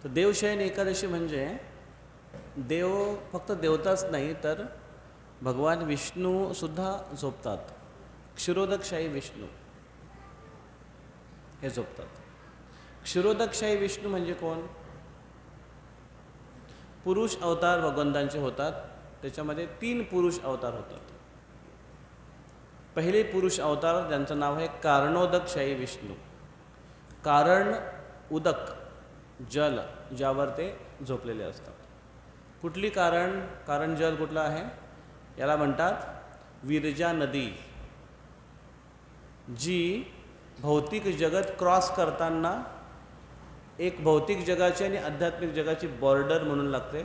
तर देवशयन एकादशी म्हणजे देव फक्त देवताच नाही तर भगवान विष्णूसुद्धा झोपतात. क्षीरोदकशाही विष्णू हे झोपतात. क्षीरोदकशाही विष्णू म्हणजे कोण? पुरुष अवतार भगवंतांचे होतात. त्याच्यामध्ये 3 पुरुष अवतार होतात. पहिले पुरुष अवतार ज्यांचं नाव आहे कारणोदकशाही विष्णू. कारण उदक जल ज्यावर ते झोपलेले असतात. कुठली कारण जल कुठलं आहे? याला म्हणतात विरजा नदी, जी भौतिक जगत क्रॉस करताना एक भौतिक जगाची आणि आध्यात्मिक जगाची बॉर्डर म्हणून लागते.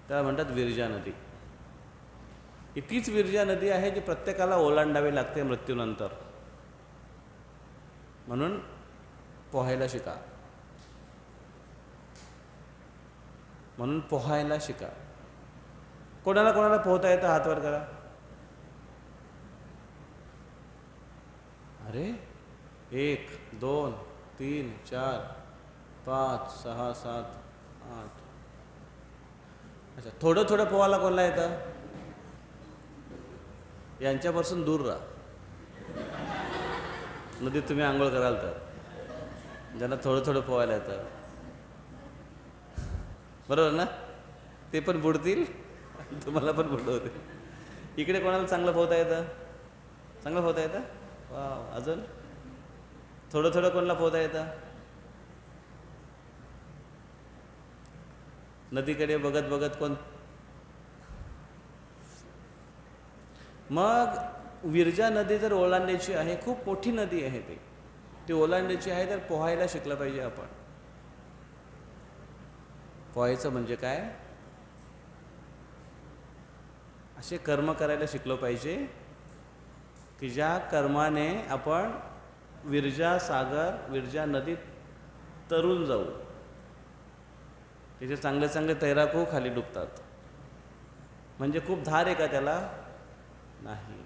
त्याला म्हणतात विरजा नदी. ही तीच विरजा नदी आहे जी प्रत्येकाला ओलांडावी लागते मृत्यूनंतर. म्हणून पोहायला शिका. म्हणून पोहायला शिका. कोणाला कोणाला पोहता येतं हात वर करा. अरे 1 2 3 4 5 6 7 8. अच्छा, थोडं थोडं पोहायला कोणाला येतं? यांच्यापासून दूर राहा. नदीत तुम्ही आंघोळ कराल तर ज्यांना थोडं थोडं पोहायला येतं, बरोबर ना? ते पण बुडतील, तुम्हाला पण बुडवतील. इकडे कोणाला चांगलं पोहता येतं? चांगलं पोहता येतं? वा. अजून थोडं थोडं कोणाला पोहता येतं? नदीकडे बघत बघत कोण? मग विरजा नदी जर ओलांडायची आहे, खूप मोठी नदी आहे ती ओलांडायची आहे, तर पोहायला शिकलं पाहिजे आपण. पोहायचं म्हणजे काय? असे कर्म करायला शिकलो पाहिजे की ज्या कर्माने आपण विरजा सागर, विरजा नदीत तरून जाऊ. तिथे चांगले चांगले तैराकू खाली डुबतात. म्हणजे खूप धार आहे का त्याला? नाही.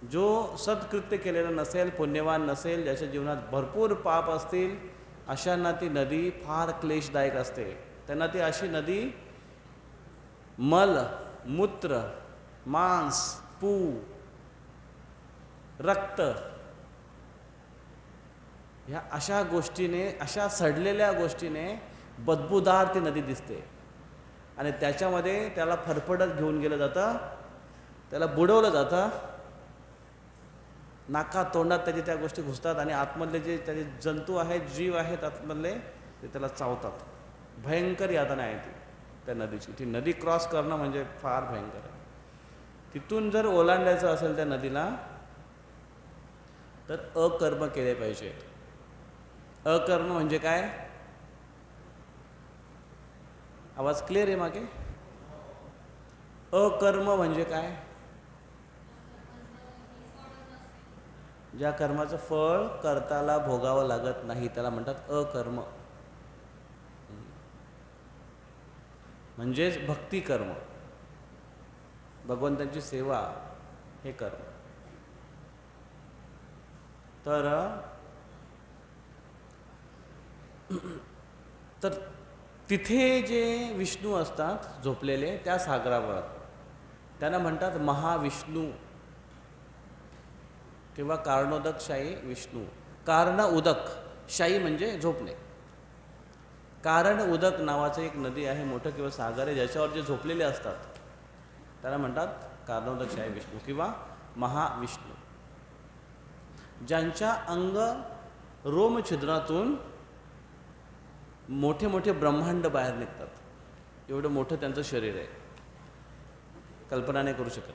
जो सत्कृत्य केलेलं नसेल, पुण्यवान नसेल, ज्याच्या जीवनात भरपूर पाप असतील, अशांना ती नदी फार क्लेशदायक असते. त्यांना ती अशी नदी मल, मूत्र, मांस, पू, रक्त ह्या अशा गोष्टीने, अशा सडलेल्या गोष्टीने बदबूदार ती नदी दिसते. आणि त्याच्यामध्ये त्याला फरफडत घेऊन गेलं जातं, त्याला बुडवलं जातं. नाका तोंडात त्याची त्या गोष्टी घुसतात आणि आतमधले जे त्याचे जंतू आहेत, जीव आहेत आतमधले, ते त्याला चावतात. भयंकर यातना आहे ती त्या नदीची. ती नदी क्रॉस करणं म्हणजे फार भयंकर आहे. तिथून जर ओलांडायचं असेल त्या नदीला, तर अकर्म केले पाहिजे. अकर्म म्हणजे काय? आवाज क्लिअर आहे मागे? अकर्म म्हणजे काय? ज्या कर्माचं फळ कर्ताला भोगावं लागत नाही त्याला म्हणतात अकर्म. म्हणजेच भक्ती कर्म, भगवंतांची सेवा, हे कर्म. तर तिथे जे विष्णू असतात झोपलेले त्या सागरावर, त्यांना म्हणतात महाविष्णू किंवा कारणोदकशाही विष्णू. कारण उदक, शाही म्हणजे झोपणे. कारण उदक नावाचं एक नदी आहे, मोठं किंवा सागर आहे, ज्याच्यावर जे झोपलेले असतात त्याला म्हणतात कारणोदकशाही विष्णू किंवा महाविष्णू. ज्यांच्या अंग रोमछिद्रातून मोठे मोठे ब्रह्मांड बाहेर निघतात, एवढं मोठं त्यांचं शरीर आहे, कल्पना नाही करू शकत.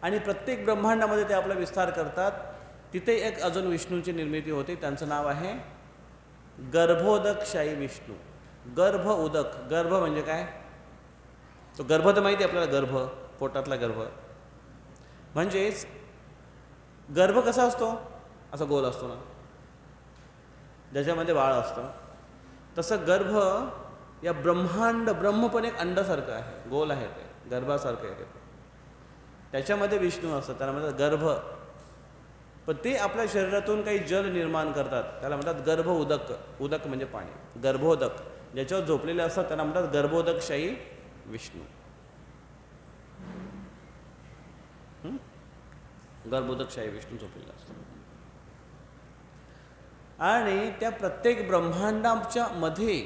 आणि प्रत्येक ब्रह्मांडामध्ये ते आपला विस्तार करतात. तिथे एक अजून विष्णूची निर्मिती होते, त्यांचं नाव आहे गर्भोदकशाही विष्णू. गर्भ उदक, गर्भ म्हणजे काय? तो गर्भ तर माहिती आहे आपल्याला, गर्भ पोटातला गर्भ. म्हणजेच गर्भ कसा असतो? असा गोल असतो ना, ज्याच्यामध्ये बाळ असतं. तसं गर्भ या ब्रह्मांड, ब्रह्म पण एक अंडासारखं आहे, गोल आहे, ते गर्भासारखं आहे. त्याच्यामध्ये विष्णू असतं, त्याला म्हणतात गर्भ. पण ते आपल्या शरीरातून काही जल निर्माण करतात, त्याला म्हणतात गर्भ उदक. उदक म्हणजे पाणी, गर्भोदक. ज्याच्यावर झोपलेले असतात त्यांना म्हणतात गर्भोदकशाही विष्णू. गर्भोदकशाही विष्णू झोपलेला असतो. आणि त्या प्रत्येक ब्रह्मांडाच्या मध्ये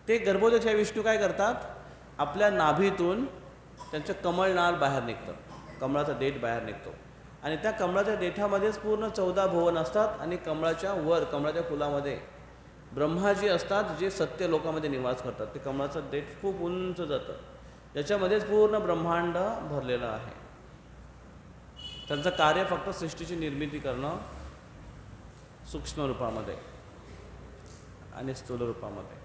ते गर्भोदकशाही विष्णू काय करतात, आपल्या नाभीतून त्यांचं कमळनाल बाहेर निघतं, कमळाचा देठ बाहेर निघतो. आणि त्या कमळाच्या देठामध्येच पूर्ण 14 भुवन असतात. आणि कमळाच्या वर, कमळाच्या फुलामध्ये ब्रह्माजी असतात, जे सत्य लोकामध्ये निवास करतात. ते कमळाचं देठ खूप उंच जातं, त्याच्यामध्येच पूर्ण ब्रह्मांड भरलेलं आहे. त्यांचं कार्य फक्त सृष्टीची निर्मिती करणं, सूक्ष्म रूपामध्ये आणि स्थूल रूपामध्ये.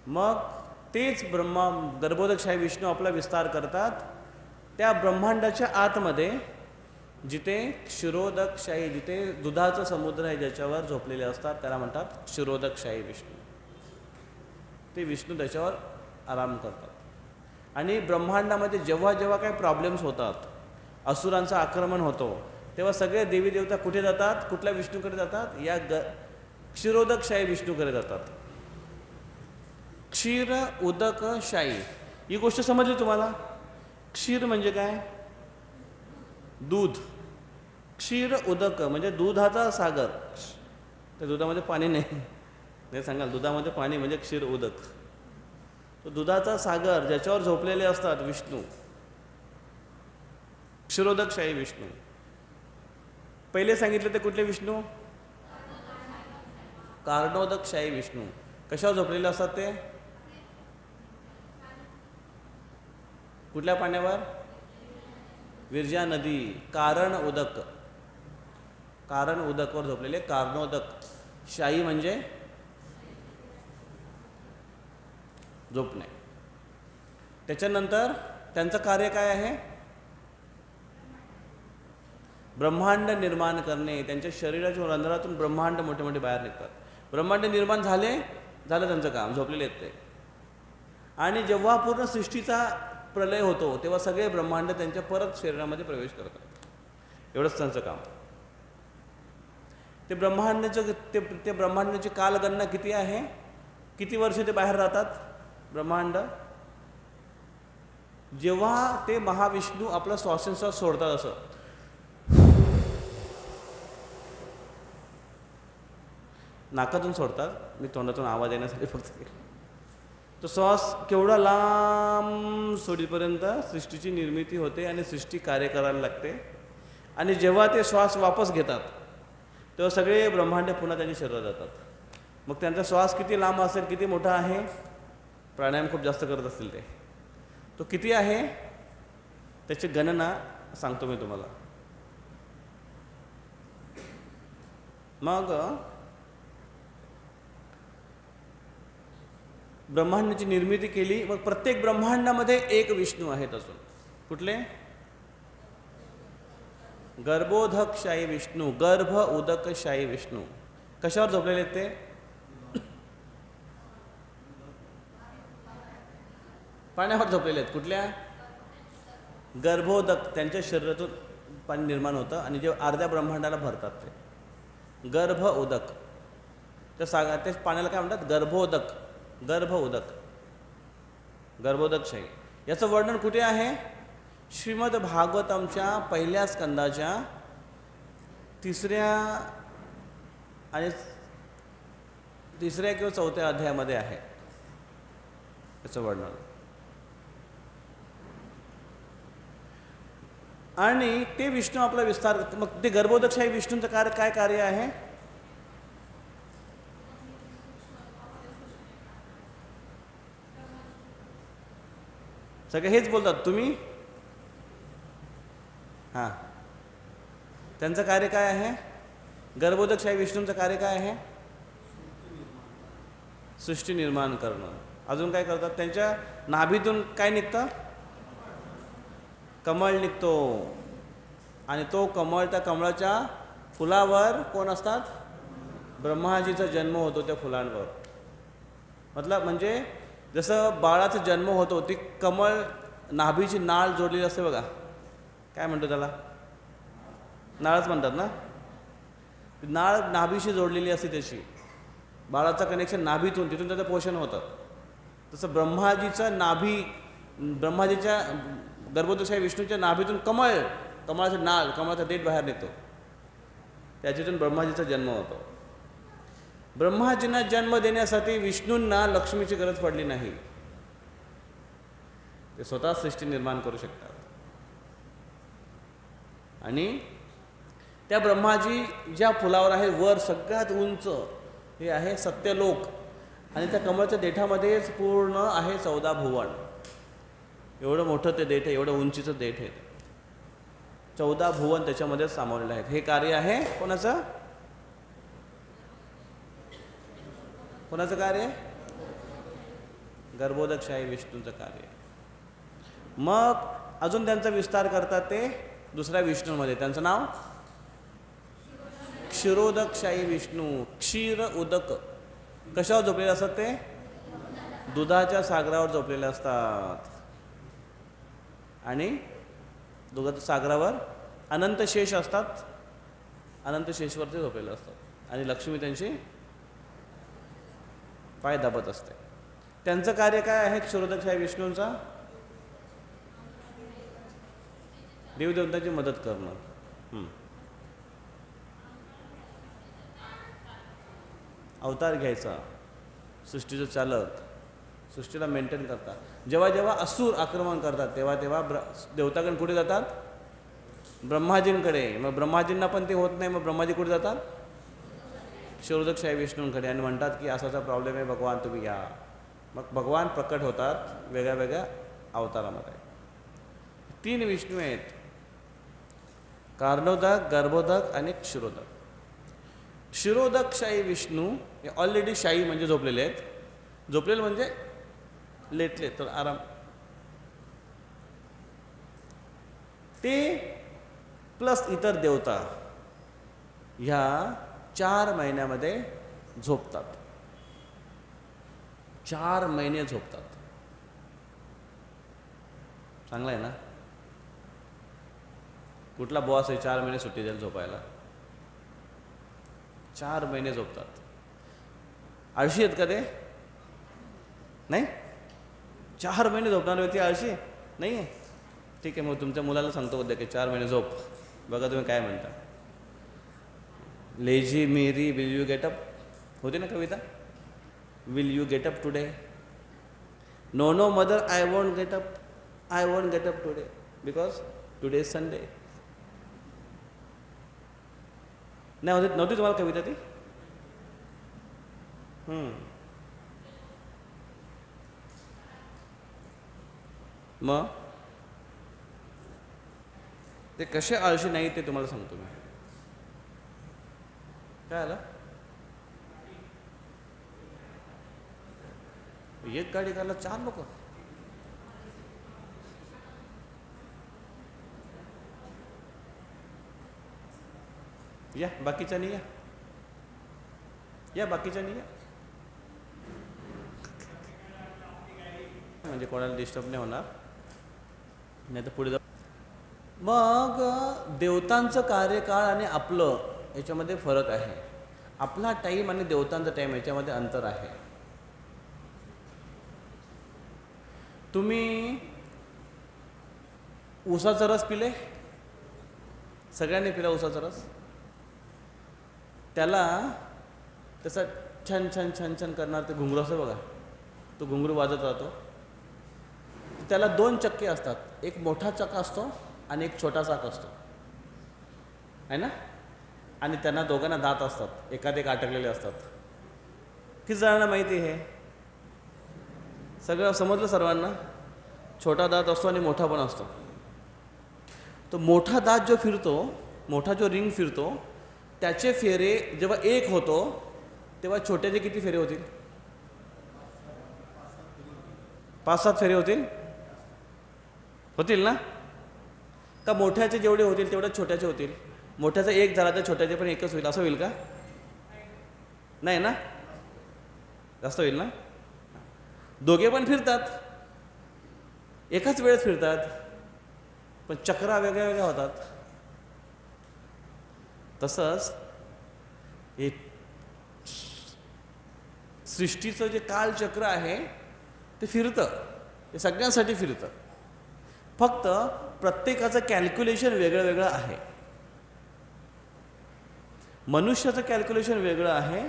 मग तेच गर्भोदकशाही विष्णू आपला विस्तार करतात त्या ब्रह्मांडाच्या आतमध्ये, जिथे क्षीरोदकशाही, जिथे दुधाचा समुद्र आहे ज्याच्यावर झोपलेले असतात, त्याला म्हणतात क्षीरोदकशाही विष्णू. ते विष्णू त्याच्यावर आराम करतात. आणि ब्रह्मांडामध्ये जेव्हा जेव्हा काही प्रॉब्लेम्स होतात, असुरांचं आक्रमण होतो, तेव्हा सगळे देवी देवता कुठे जातात, कुठल्या विष्णूकडे जातात, या क्षीरोदकशाही विष्णूकडे जातात. क्षीर उदक शाही, ही गोष्ट समजली तुम्हाला? क्षीर म्हणजे काय? दूध. क्षीर उदक म्हणजे दुधाचा सागर. त्या दुधामध्ये पाणी नाही सांगाल, दुधामध्ये पाणी म्हणजे क्षीर उदक. तो दुधाचा सागर ज्याच्यावर झोपलेले असतात विष्णू, क्षीरोदकशाही विष्णू. पहिले सांगितले ते कुठले विष्णू? कारणोदकशाही विष्णू. कशावर झोपलेले असतात ते? कुठल्या पाण्यावर? विरजा नदी. कारण उदक, कारण उदकवर झोपलेले कारणोदक. शाही म्हणजे झोपणे. त्याच्यानंतर त्यांचं कार्य काय आहे? ब्रह्मांड निर्माण करणे. त्यांच्या शरीराच्या रंध्रातून ब्रह्मांड मोठे मोठे बाहेर निघतात. ब्रह्मांड निर्माण झालं त्यांचं काम, झोपलेले आहेत ते. आणि जेव्हा पूर्ण सृष्टीचा प्रलय होतो तेव्हा सगळे ब्रह्मांड त्यांच्या परत शरीरामध्ये प्रवेश करतात. एवढंच त्यांचं काम. ते ब्रह्मांडाची कालगणना किती आहे? किती वर्ष ते बाहेर राहतात ब्रह्मांड? जेव्हा ते महाविष्णू आपला श्वासोच्छ्वास सोडतात, असं नाकातून सोडतात, मी तोंडातून आवाज येण्यासाठी फक्त केलं. तो श्वास केवढा लांब सोडीपर्यंत सृष्टीची निर्मिती होते आणि सृष्टी कार्य करायला लागते. आणि जेव्हा ते श्वास वापस घेतात तेव्हा सगळे ब्रह्मांड पुन्हा त्यांच्या शरीरात जातात. मग त्यांचा श्वास किती लांब असेल, किती मोठा आहे? प्राणायाम खूप जास्त करत असतील ते. तो किती आहे त्याची गणना सांगतो मी तुम्हाला. मग ब्रह्मांडाची निर्मिती केली. मग प्रत्येक ब्रह्मांडामध्ये एक विष्णू आहेत अजून. कुठले? गर्भोदकशाही विष्णू, गर्भ उदकशाही विष्णू. कशावर झोपलेले आहेत ते? पाण्यावर झोपलेले आहेत. कुठल्या? गर्भोदक. त्यांच्या शरीरातून पाणी निर्माण होतं आणि जे अर्ध्या ब्रह्मांडाला भरतात ते गर्भ उदक. त्या पाण्याला काय म्हणतात? गर्भोदक. गर्भ उदक, गर्भोदकशाही. याचं वर्णन कुठे आहे? श्रीमद भागवतमच्या पहिल्या स्कंदाच्या 3ऱ्या किंवा 4थ्या अध्यायामध्ये आहे याचं वर्णन. आणि ते विष्णू आपला विस्तार. मग ते गर्भोदकशाही विष्णूंचं काय कार्य आहे? सगळे हेच बोलतात तुम्ही. हां, त्यांचं कार्य काय आहे? गर्भोदकशाही विष्णूंचं कार्य काय आहे? सृष्टी निर्माण करणं. अजून काय करतात? त्यांच्या नाभीतून काय निघतं? कमळ निघतो. आणि तो कमळ, त्या कमळाच्या फुलावर कोण असतात? ब्रह्माजीचा जन्म होतो त्या फुलांवर. म्हणजे जसं बाळाचा जन्म होतो, ती कमळ नाभीची नाळ जोडलेली असते बघा, काय म्हणतो त्याला? नाळच म्हणतात ना. नाळ नाभीशी जोडलेली असते त्याची, बाळाचं कनेक्शन नाभीतून, तिथून त्याचं पोषण होतं. तसं ब्रह्माजीच्या गर्भोदशाही विष्णूच्या नाभीतून कमळाचं नाळ, कमळाचा देठ बाहेर निघतो, त्याच्यातून ब्रह्माजीचा जन्म होतो. ब्रह्माजींना जन्म देण्यासाठी विष्णूंना लक्ष्मीची गरज पडली नाही, ते स्वतः सृष्टी निर्माण करू शकतात. आणि त्या ब्रह्माजी ज्या फुलावर आहे, वर सगळ्यात उंच हे आहे सत्यलोक, आणि त्या कमळाच्या देठामध्येच पूर्ण आहे 14 भुवन. एवढं मोठं ते देठ आहे, एवढं उंचीचं देठ आहे. 14 भुवन त्याच्यामध्येच सामावलेले आहेत. हे कार्य आहे कोणाचं? कोणाचं कार्य आहे? गर्भोदकशाही विष्णूंचं कार्य. मग अजून त्यांचा विस्तार करतात ते दुसऱ्या विष्णूमध्ये. त्यांचं नाव क्षीरोदकशाही विष्णू. क्षीर उदक कशावर झोपलेले असतात? ते दुधाच्या सागरावर झोपलेले असतात. आणि दुधाच्या सागरावर अनंत शेष असतात, अनंत शेषवरती झोपलेले असतात. आणि लक्ष्मी त्यांची पाय दाबत असते. त्यांचं कार्य काय आहे क्षीरोदकशाही विष्णूंचा? देवदेवतांची मदत करणं. अवतार घ्यायचा, सृष्टीचं चालक, सृष्टीला मेंटेन करतात. जेव्हा जेव्हा असुर आक्रमण करतात तेव्हा तेव्हा देवतागण कुठे जातात? ब्रह्माजींकडे. मग ब्रह्माजींना पण ते होत नाही, मग ब्रह्माजी कुठे जातात? क्षीरोदकशाही विष्णूंकडे, आणि म्हणतात की असाचा प्रॉब्लेम आहे भगवान, तुम्ही या. मग भगवान प्रकट होतात वेगळ्या वेगळ्या अवतारामध्ये. 3 विष्णू आहेत, कारणोदक, गर्भोदक आणि क्षीरोदक. क्षीरोदकशाही विष्णू हे ऑलरेडी शाही म्हणजे झोपलेले आहेत. झोपलेले म्हणजे लेटले तर आराम. ते प्लस इतर देवता ह्या 4 महिन्यामध्ये झोपतात. 4 महिने झोपतात. चांगलं आहे ना? कुठला बॉस आहे 4 महिने सुट्टी द्यायला झोपायला? 4 महिने झोपतात. आळशी आहेत का ते? नाही. 4 महिने झोपणारी व्यक्ती आळशी नाही आहे? ठीक आहे, मग तुमच्या मुलाला सांगतो उद्या की 4 महिने झोप. बघा तुम्ही काय म्हणता. Lazy Mary will you get up होती ना कविता? Will you get up today? No no mother, I won't get up. I won't get up today because today is Sunday. नाही नव्हती तुम्हाला कविता ती? मग ते कसे आळशी नाही ते तुम्हाला सांगतो मी. काय आलं? एक गाडी करायला 4 लोक? या बाकीच्या नाही या बाकीच्या नाही या. म्हणजे कोणाला डिस्टर्ब नाही होणार, नाही तर पुढे जाऊ. मग देवतांचं कार्यकाळ आणि आपलं याच्यामध्ये फरक आहे. आपला टाईम आणि देवतांचा टाईम याच्यामध्ये अंतर आहे. तुम्ही ऊसाचा रस पिले? सगळ्यांनी पिला ऊसाचा रस? त्याला त्याचा छान छान छान छान करणार ते घुंगरू असतं बघा, तो घुंगरू वाजत राहतो. त्याला 2 चक्के असतात, एक मोठा चक्का असतो आणि एक छोटा चाक असतो, आहे ना? आणि त्यांना दोघांना दात असतात, एकात एक अटकलेले असतात. किती जणांना माहिती आहे? सगळं समजलं सर्वांना? छोटा दात असतो आणि मोठा पण असतो. तो मोठा दात जो फिरतो, मोठा जो रिंग फिरतो, त्याचे फेरे जेव्हा एक होतो तेव्हा छोट्याचे किती फेरे होतील? 5-7 फेरे होतील ना? का मोठ्याचे जेवढे होतील तेवढे छोट्याचे होतील? मोठ्याचा एक झाला तर छोट्याचे पण एकच होईल, असं होईल का? नाही ना, जास्त होईल ना. दोघे पण फिरतात, एकाच वेळेस फिरतात. पण चक्रा वेगळ्या वेगळ्या होतात. तसंच हे सृष्टीचं जे कालचक्र आहे ते फिरतं, ते सगळ्यांसाठी फिरतं. फक्त प्रत्येकाचं कॅल्क्युलेशन वेगळं वेगळं आहे. मनुष्याचं कॅल्क्युलेशन वेगळं आहे,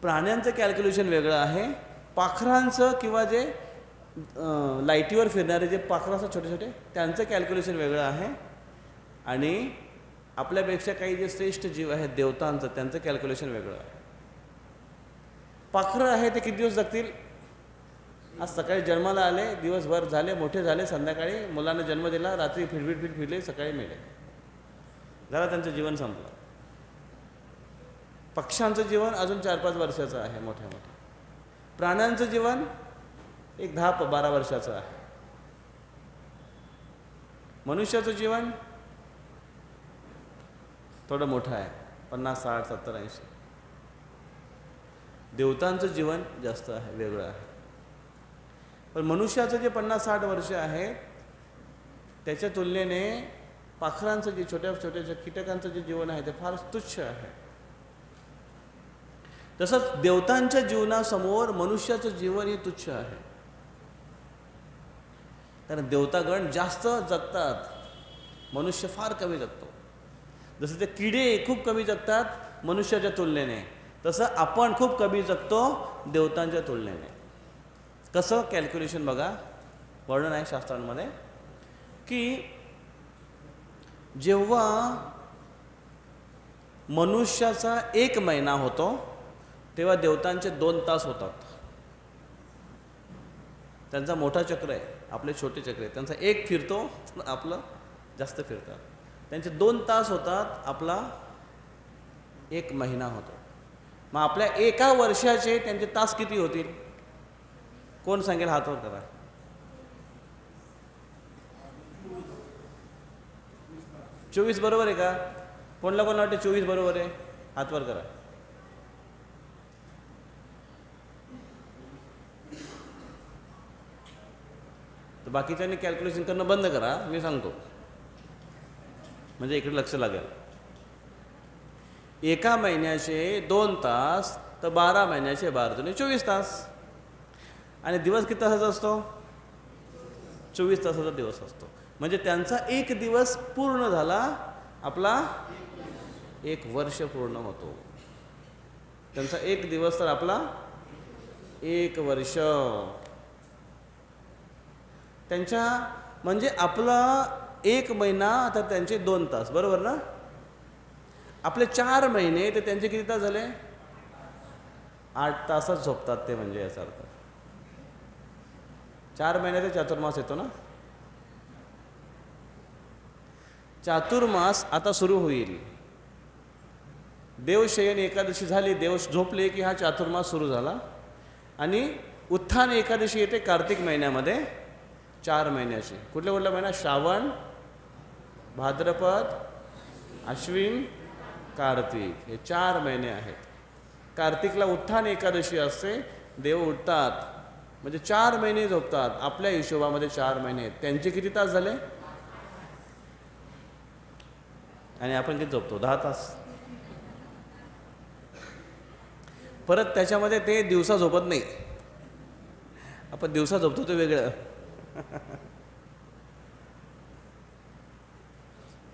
प्राण्यांचं कॅल्क्युलेशन वेगळं आहे, पाखरांचं किंवा जे लाईटीवर फिरणारे जे पाखरं असतात छोटे छोटे त्यांचं कॅल्क्युलेशन वेगळं आहे, आणि आपल्यापेक्षा काही जे श्रेष्ठ जीव आहेत देवतांचं त्यांचं कॅल्क्युलेशन वेगळं आहे. पाखरं आहे ते किती दिवस जगतील? आज सकाळी जन्माला आले, दिवसभर झाले, मोठे झाले, संध्याकाळी मुलांना जन्म दिला, रात्री फिरले, सकाळी मेले, जरा त्यांचं जीवन संपलं. पक्ष्यांचं जीवन अजून 4-5 वर्षाचं आहे मोठ्या मोठ्या. प्राण्यांचं जीवन एक 10-12 वर्षाचं आहे. मनुष्याचं जीवन थोडं मोठं आहे, 50, 60, 70, 80. देवतांचं जीवन जास्त आहे, वेगळं आहे. पण मनुष्याचं जे 50-60 वर्ष आहे त्याच्या तुलनेने पाखरांचं जे छोट्या छोट्या कीटकांचं जे जीवन आहे ते फार तुच्छ आहे. तसंच देवतांच्या जीवनासमोर मनुष्याचं जीवन हे तुच्छ आहे. कारण देवतागण जास्त जगतात, मनुष्य फार कमी जगतो. जसं ते किडे खूप कमी जगतात मनुष्याच्या तुलनेने, तसं आपण खूप कमी जगतो देवतांच्या तुलनेने. कसं कॅल्क्युलेशन बघा, वर्णन आहे शास्त्रांमध्ये की जेव्हा मनुष्याचा 1 महिना होतो तेव्हा देवतांचे 2 तास होतात. त्यांचा मोठा चक्र आहे, आपले छोटे चक्र आहे. त्यांचा 1 फिरतो, आपलं जास्त फिरतात. त्यांचे 2 तास होतात, आपला 1 महिना होतो. मग आपल्या 1 वर्षाचे त्यांचे तास किती होतील? कोण सांगेल? हातवर करा. 24 बरोबर आहे का? कोणाला वाटते 24 बरोबर आहे? हातवर करा. तर बाकीच्यांनी कॅल्क्युलेशन करणं बंद करा, मी सांगतो, म्हणजे इकडे लक्ष लागेल. 1 महिन्याचे 2 तास तर 12 महिन्याचे 12 24 तास. आणि दिवस किती तासाचा असतो? 24 तासाचा दिवस असतो. म्हणजे त्यांचा 1 दिवस पूर्ण झाला, आपला 1 वर्ष पूर्ण होतो. त्यांचा 1 दिवस तर आपला 1 वर्ष. त्यांच्या म्हणजे आपला 1 महिना तर त्यांचे 2 तास, बरोबर ना? आपले 4 महिने तर त्यांचे किती तास झाले? 8 तासच झोपतात ते, म्हणजे याचा अर्थ 4 महिन्याचा चातुर्मास येतो ना. चातुर्मास आता सुरू होईल. देवशयन एकादशी झाली, देव झोपले की हा चातुर्मास सुरू झाला. आणि उत्थान एकादशी येते कार्तिक महिन्यामध्ये 4 महिन्याची. कुठल्या महिना? श्रावण, भाद्रपद, अश्विन, कार्तिक, हे 4 महिने आहेत. कार्तिकला उत्थान एकादशी असते, देव उठतात, म्हणजे 4 महिने झोपतात. आपल्या हिशोबामध्ये 4 महिने आहेत. त्यांचे किती तास झाले? आणि आपण किती झोपतो? 10 तास. परत त्याच्यामध्ये ते दिवसा झोपत नाही, आपण दिवसा झोपतो ते वेगळं.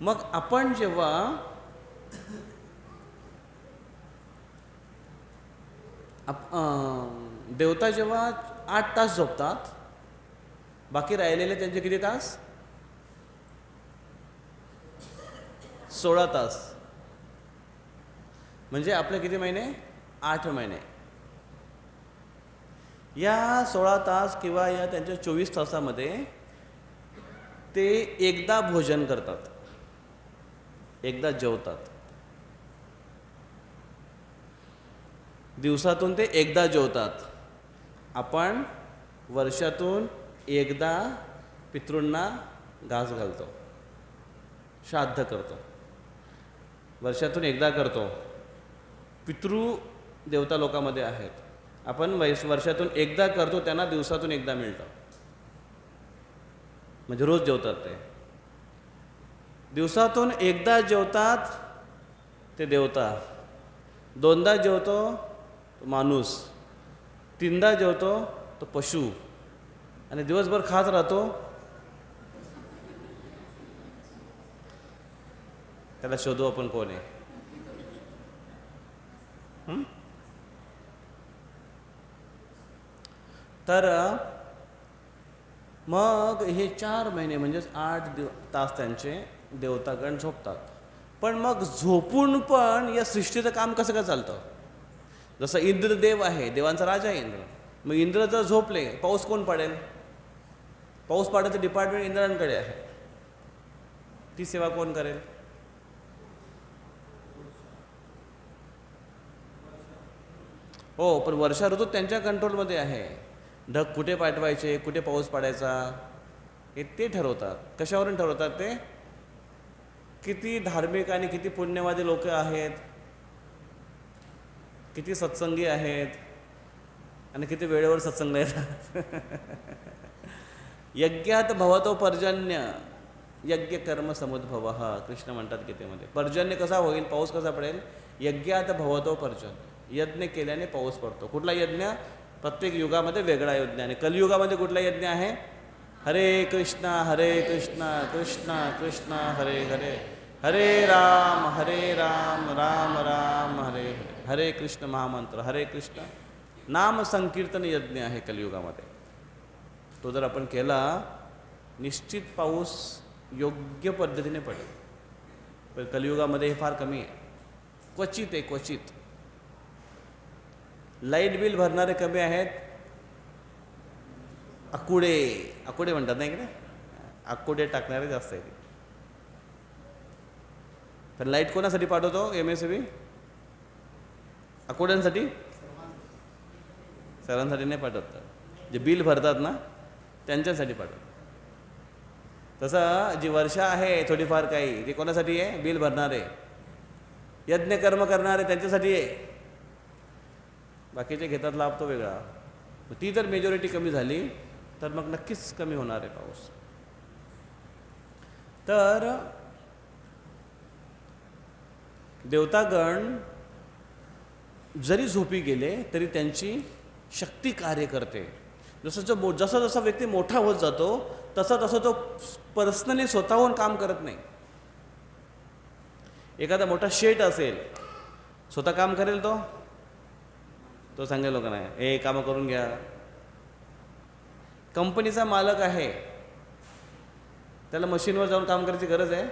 मग आपण जेव्हा देवता जेव्हा 8 तास झोपतात, बाकी राहिलेले त्यांचे किती तास? 16 तास. म्हणजे आपले किती महिने? 8 महिने. या 16 तास किंवा या त्यांच्या 24 तासामध्ये ते एकदा भोजन करतात, एकदा जेवतात. दिवसातून ते एकदा जेवतात. आपण वर्षातून एकदा पितृंना घास घालतो, श्राद्ध करतो, वर्षातून एकदा करतो. पितृ देवता लोकांमध्ये आहेत, आपण वर्षातून एकदा करतो, त्यांना दिवसातून एकदा मिळतं, म्हणजे रोज जेवतात ते. दिवसातून एकदा जेवतात ते देवता, दोनदा जेवतो तो माणूस, तीनदा जेवतो तो पशु, आणि दिवसभर खात राहतो त्याला शोधू आपण कोण आहे. तर मग हे 4 महिने म्हणजेच 8 तास त्यांचे देवतागण झोपतात. पण मग झोपून पण या सृष्टीचं काम कसं काय चालतं? जसं इंद्रदेव आहे, देवांचा राजा आहे इंद्र. मग इंद्र जर झोपले, पाऊस कोण पाडेल? पाऊस पाडायचं डिपार्टमेंट इंद्रांकडे आहे. ती सेवा कोण करेल? हो, पण वर्षा ऋतू त्यांच्या कंट्रोलमध्ये आहे. ढग कुठे पाठवायचे, कुठे पाऊस पाडायचा हे ते ठरवतात. कशावरून ठरवतात ते? किती धार्मिक आणि किती पुण्यवादी लोक आहेत, किती सत्संगी आहेत आणि किती वेळेवर सत्संग येतात. यज्ञात भवतो पर्जन्य, यज्ञ कर्म समुद्भव. कृष्ण म्हणतात गीतेमध्ये. पर्जन्य कसा होईल, पाऊस कसा पडेल? यज्ञात भवतो पर्जन्य. यज्ञ केल्याने पाऊस पडतो. कुठला यज्ञ? प्रत्येक युगामध्ये वेगळा यज्ञ. आणि कलियुगामध्ये कुठला यज्ञ आहे? हरे कृष्णा कृष्णा कृष्णा हरे हरे, हरे राम राम राम हरे हरे. हरे कृष्ण महामंत्र, हरे कृष्ण नाम संकीर्तन यज्ञ आहे कलियुगामध्ये. तो जर आपण केला, निश्चित पाऊस योग्य पद्धतीने पडेल. पण कलियुगामध्ये हे फार कमी आहे, क्वचित आहे, क्वचित. लाईट बिल भरणारे कमी आहेत. आकुडे म्हणतात ना इकडे, आकुडे टाकणारे जास्त आहेत. पण लाईट कोणासाठी पाठवतो MSEB? आकुड्यांसाठी, सर्वांसाठी नाही पाठवत. जे बिल भरतात ना त्यांच्यासाठी पाठवतो. तसं जी वर्षा आहे थोडीफार काही, ती कोणासाठी आहे? बिल भरणारे, यज्ञ कर्म करणारे त्यांच्यासाठी आहे. बाकीचे घेतात लाभ तो वेगळा. ती जर मेजॉरिटी कमी झाली तर मग नक्कीच कमी होणार आहे पाऊस. तर देवतागण जरी झोपी गेले तरी त्यांची शक्ती कार्य करते. जसा व्यक्ती मोठा होत जातो तसा तो पर्सनली स्वतःहून काम करत नाही. एखादा मोठा शेठ असेल, स्वतः काम करेल तो सांगेल लोकांना, हे कामं करून घ्या. कंपनीचा मालक आहे, त्याला मशीनवर जाऊन काम करायची गरज आहे?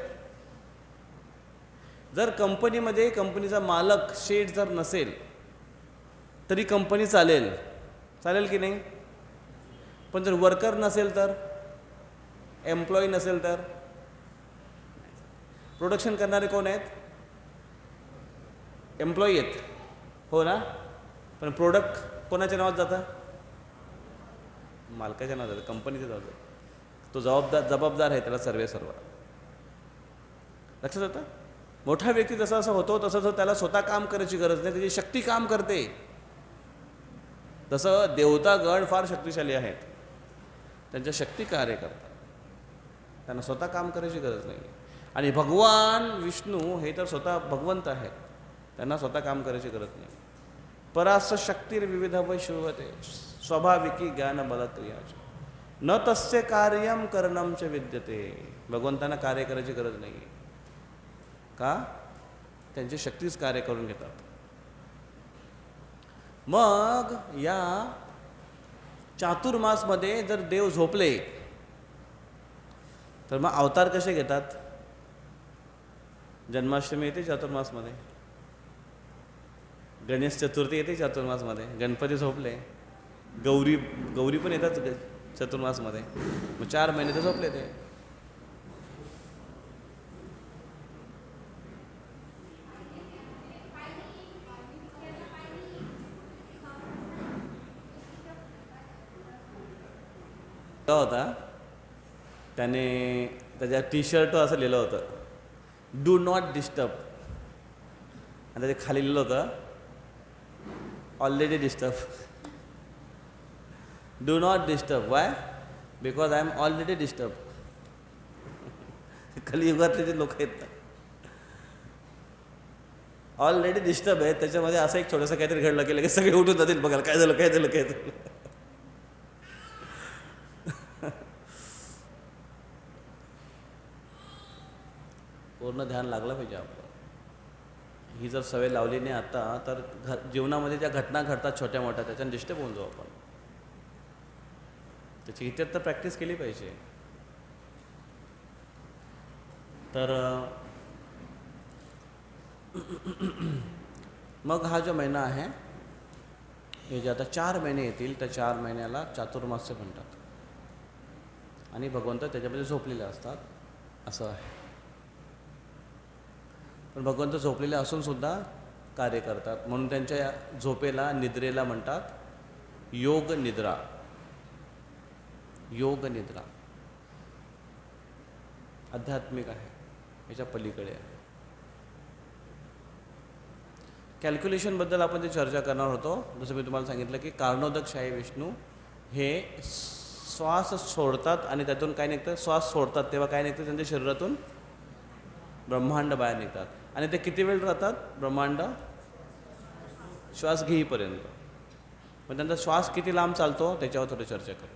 जर कंपनीमध्ये कंपनीचा मालक शेठ जर नसेल तरी कंपनी चालेल की नाही? पण जर वर्कर नसेल तर, एम्प्लॉई नसेल तर? प्रोडक्शन करणारे कोण आहेत? एम्प्लॉई आहेत, हो ना? पण प्रोडक्ट कोणाच्या नावात जातं? मालकाच्या नावात जातं, कंपनीच्या नावात जातं. तो जबाबदार आहे त्याला सर्व. लक्षात येतं? मोठा व्यक्ती जसा होतो तसं त्याला स्वतः काम करायची गरज नाही, त्याची शक्ती काम करते. तसं देवतागण फार शक्तिशाली आहेत, त्यांच्या शक्ती कार्य करतात, त्यांना स्वतः काम करायची गरज नाही. आणि भगवान विष्णू हे तर स्वतः भगवंत आहेत, त्यांना स्वतः काम करायची गरज नाही. परास शक्तिर्विविध वैश्वते स्वाभाविकी ज्ञान बलक्रियाच न तस्य कार्यम करणम च विद्यते. भगवंतांना कार्य करायची गरज नाही. का? त्यांची शक्तीच कार्य करून घेतात. मग या चातुर्मासमध्ये जर देव झोपले तर मग अवतार कसे घेतात? जन्माष्टमी येते चातुर्मासमध्ये, गणेश चतुर्थी येते चातुर्मासमध्ये, गणपती झोपले, गौरी पण येतात चतुर्मासमध्ये. मग 4 महिने तर झोपले ते. होता त्याने त्याच्या टी-शर्ट असं लिहिलं होतं, डू नॉट डिस्टर्ब, आणि त्याच्या खाली लिहिलं होतं already disturb. Do not disturb, why? Because I am already disturb. कलियुगातले जे लोक आहेत ना ऑलरेडी डिस्टर्ब आहेत, त्याच्यामध्ये असं एक छोटंसं काहीतरी घडलं की लगेच सगळे उठून जातील बघायला काय झालं काय झालं काय झालं. पूर्ण ध्यान लागलं पाहिजे आपलं. ही जर सवय लावली नाही आता तर जीवनामध्ये ज्या घटना घडतात छोट्या मोठ्या त्याच्यानं डिस्टर्ब होऊन जाऊ आपण. त्याची इतर तर प्रॅक्टिस केली पाहिजे. तर मग हा जो महिना आहे हे जे आता 4 महिने येतील त्या 4 महिन्याला चातुर्मास्य म्हणतात आणि भगवंत त्याच्यामध्ये झोपलेले असतात असं आहे. पण भगवंत झोपलेले असून सुद्धा कार्य करतात म्हणून त्यांच्या झोपेला निद्रेला म्हणतात योग निद्रा. योग निद्रा आध्यात्मिक आहे, याच्या पलीकडे आहे. कॅल्क्युलेशनबद्दल आपण ते चर्चा करणार होतो. जसं मी तुम्हाला सांगितलं की कारणोदक शाही विष्णू हे श्वास सोडतात आणि त्यातून काय निघतं, श्वास सोडतात तेव्हा काय निघतं त्यांच्या शरीरातून ब्रह्मांड बाहेर निघतात. आणि ते किती वेळ राहतात ब्रह्मांड श्वास घेईपर्यंत. पण त्यांचा श्वास किती लांब चालतो त्याच्यावर थोडी चर्चा करू.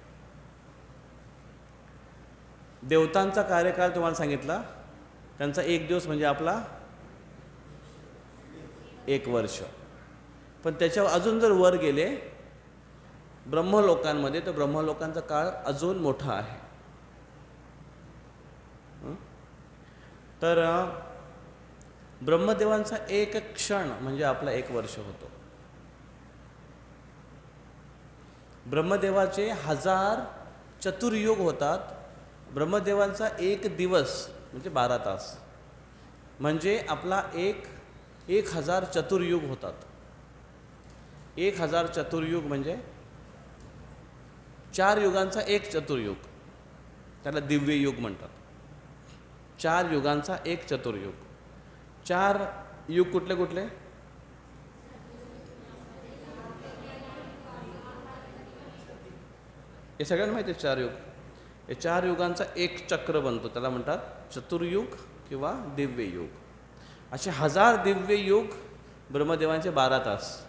देवतांचा कार्यकाळ तुम्हाला सांगितला, त्यांचा 1 दिवस म्हणजे आपला 1 वर्ष. पण त्याच्यावर अजून जर वर गेले ब्रह्मलोकांमध्ये तर ब्रह्मलोकांचा काळ अजून मोठा आहे. तर ब्रह्मदेवांचा 1 क्षण म्हणजे आपला 1 वर्ष होतो. ब्रह्मदेवाचे 1000 चतुर्युग होतात. ब्रह्मदेवांचा 1 दिवस म्हणजे 12 तास म्हणजे आपला 1000 चतुर्युग होतात. 1000 चतुर्युग म्हणजे 4 युगांचा 1 चतुर्युग, त्याला दिव्य युग म्हणतात. 4 युगांचा 1 चतुर्युग. 4 युग कुठले कुठले? हे सगळ्यांना माहिती आहे 4 युग. हे 4 युगांचा 1 चक्र बनतो, त्याला म्हणतात चतुर्युग किंवा दिव्य युग. असे 1000 दिव्य युग ब्रह्मदेवांचे 12 तास,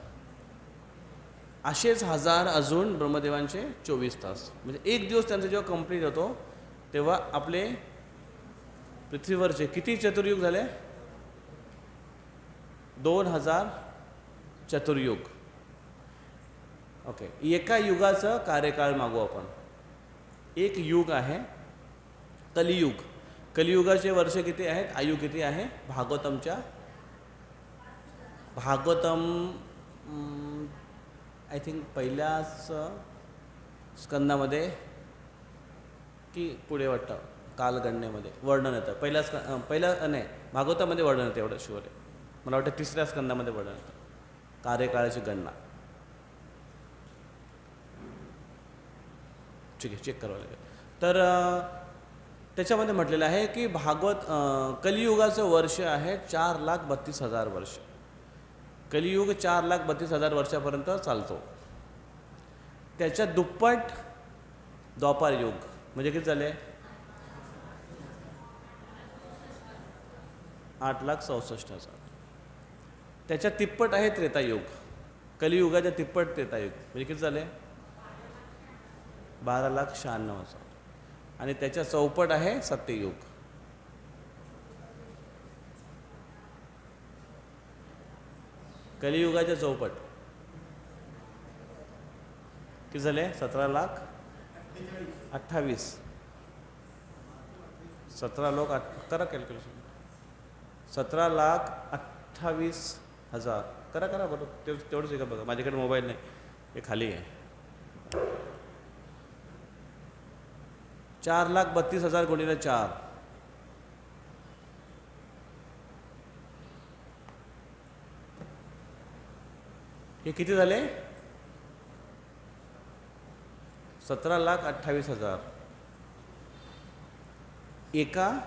असेच 1000 अजून ब्रह्मदेवांचे 24 तास. म्हणजे 1 दिवस त्यांचा जेव्हा कंप्लीट होतो तेव्हा आपले पृथ्वीवरचे किती चतुर्युग झाले? 2000 चतुर्युग. ओके, एका युगाचं कार्यकाळ मागू आपण. 1 युग आहे कलियुग. कलियुगाचे वर्ष किती आहेत, आयु किती आहे? भागवतम आय थिंक पहिल्याच स्कंदामध्ये की पुढे वाटतं कालगणनेमध्ये वर्णन येतं. पहिल्या नाही भागवतामध्ये वर्णन येतं, एवढं शुअर आहे. मला वाटतं 3ऱ्या स्कंदामध्ये वर्णन येतं कार्यकाळाची गणना. ठीक आहे, चेक करावं लागेल. तर त्याच्यामध्ये म्हटलेलं आहे की कलियुगाचं वर्ष आहे 4,32,000 वर्ष. कलियुग 4,32,000 वर्षापर्यंत चालतो. त्याच्या दुप्पट द्वापार युग म्हणजे किती झाले? 8,64,000. त्याच्या तिप्पट आहे त्रेतायुग. कलियुगाच्या तिप्पट त्रेतायुग म्हणजे किती झाले? 12,96,000. आणि त्याच्या चौपट आहे सत्ययुग. कलियुगाच्या चौपट किती झाले? 17,28,000. 17 लोक करा कॅल्क्युलेशन. 17,28,000 करा बरोबर. तेवढंच आहे का बघा, माझ्याकडे मोबाईल नाही, हे खाली आहे. 4,32,000 गुणिले 4 हे किती झाले? 17,28,000 एका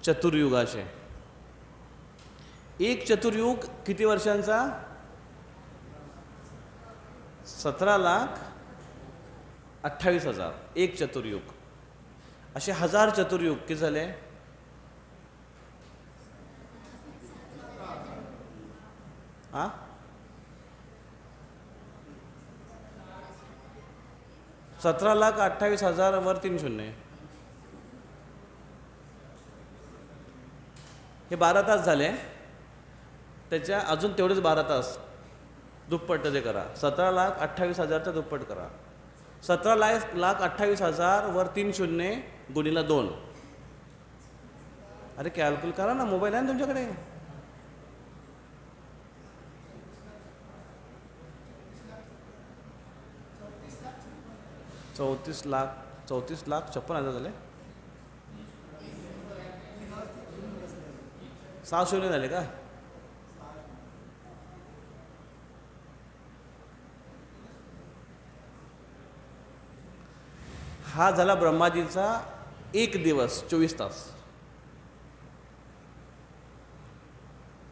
चतुर्युगाचे. 1 चतुर्युग किती वर्षांचा? 17,28,000 1 चतुर्युग. असे 1000 चतुर्युग किती झाले? हां 17,28,000 वर 3 शून्य. हे 12 तास झाले. त्याच्या अजून तेवढेच 12 तास दुप्पट जे करा. 17,28,000चं दुप्पट करा. 17,28,000 वर 3 शून्य गुणीला 2. अरे कॅल्क्युलेट करा ना, मोबाईल आहे ना तुमच्याकडे. चौतीस लाख 56,000 झाले. 6 शून्य झाले का? हा झाला ब्रह्माजींचा 1 दिवस 24 तास.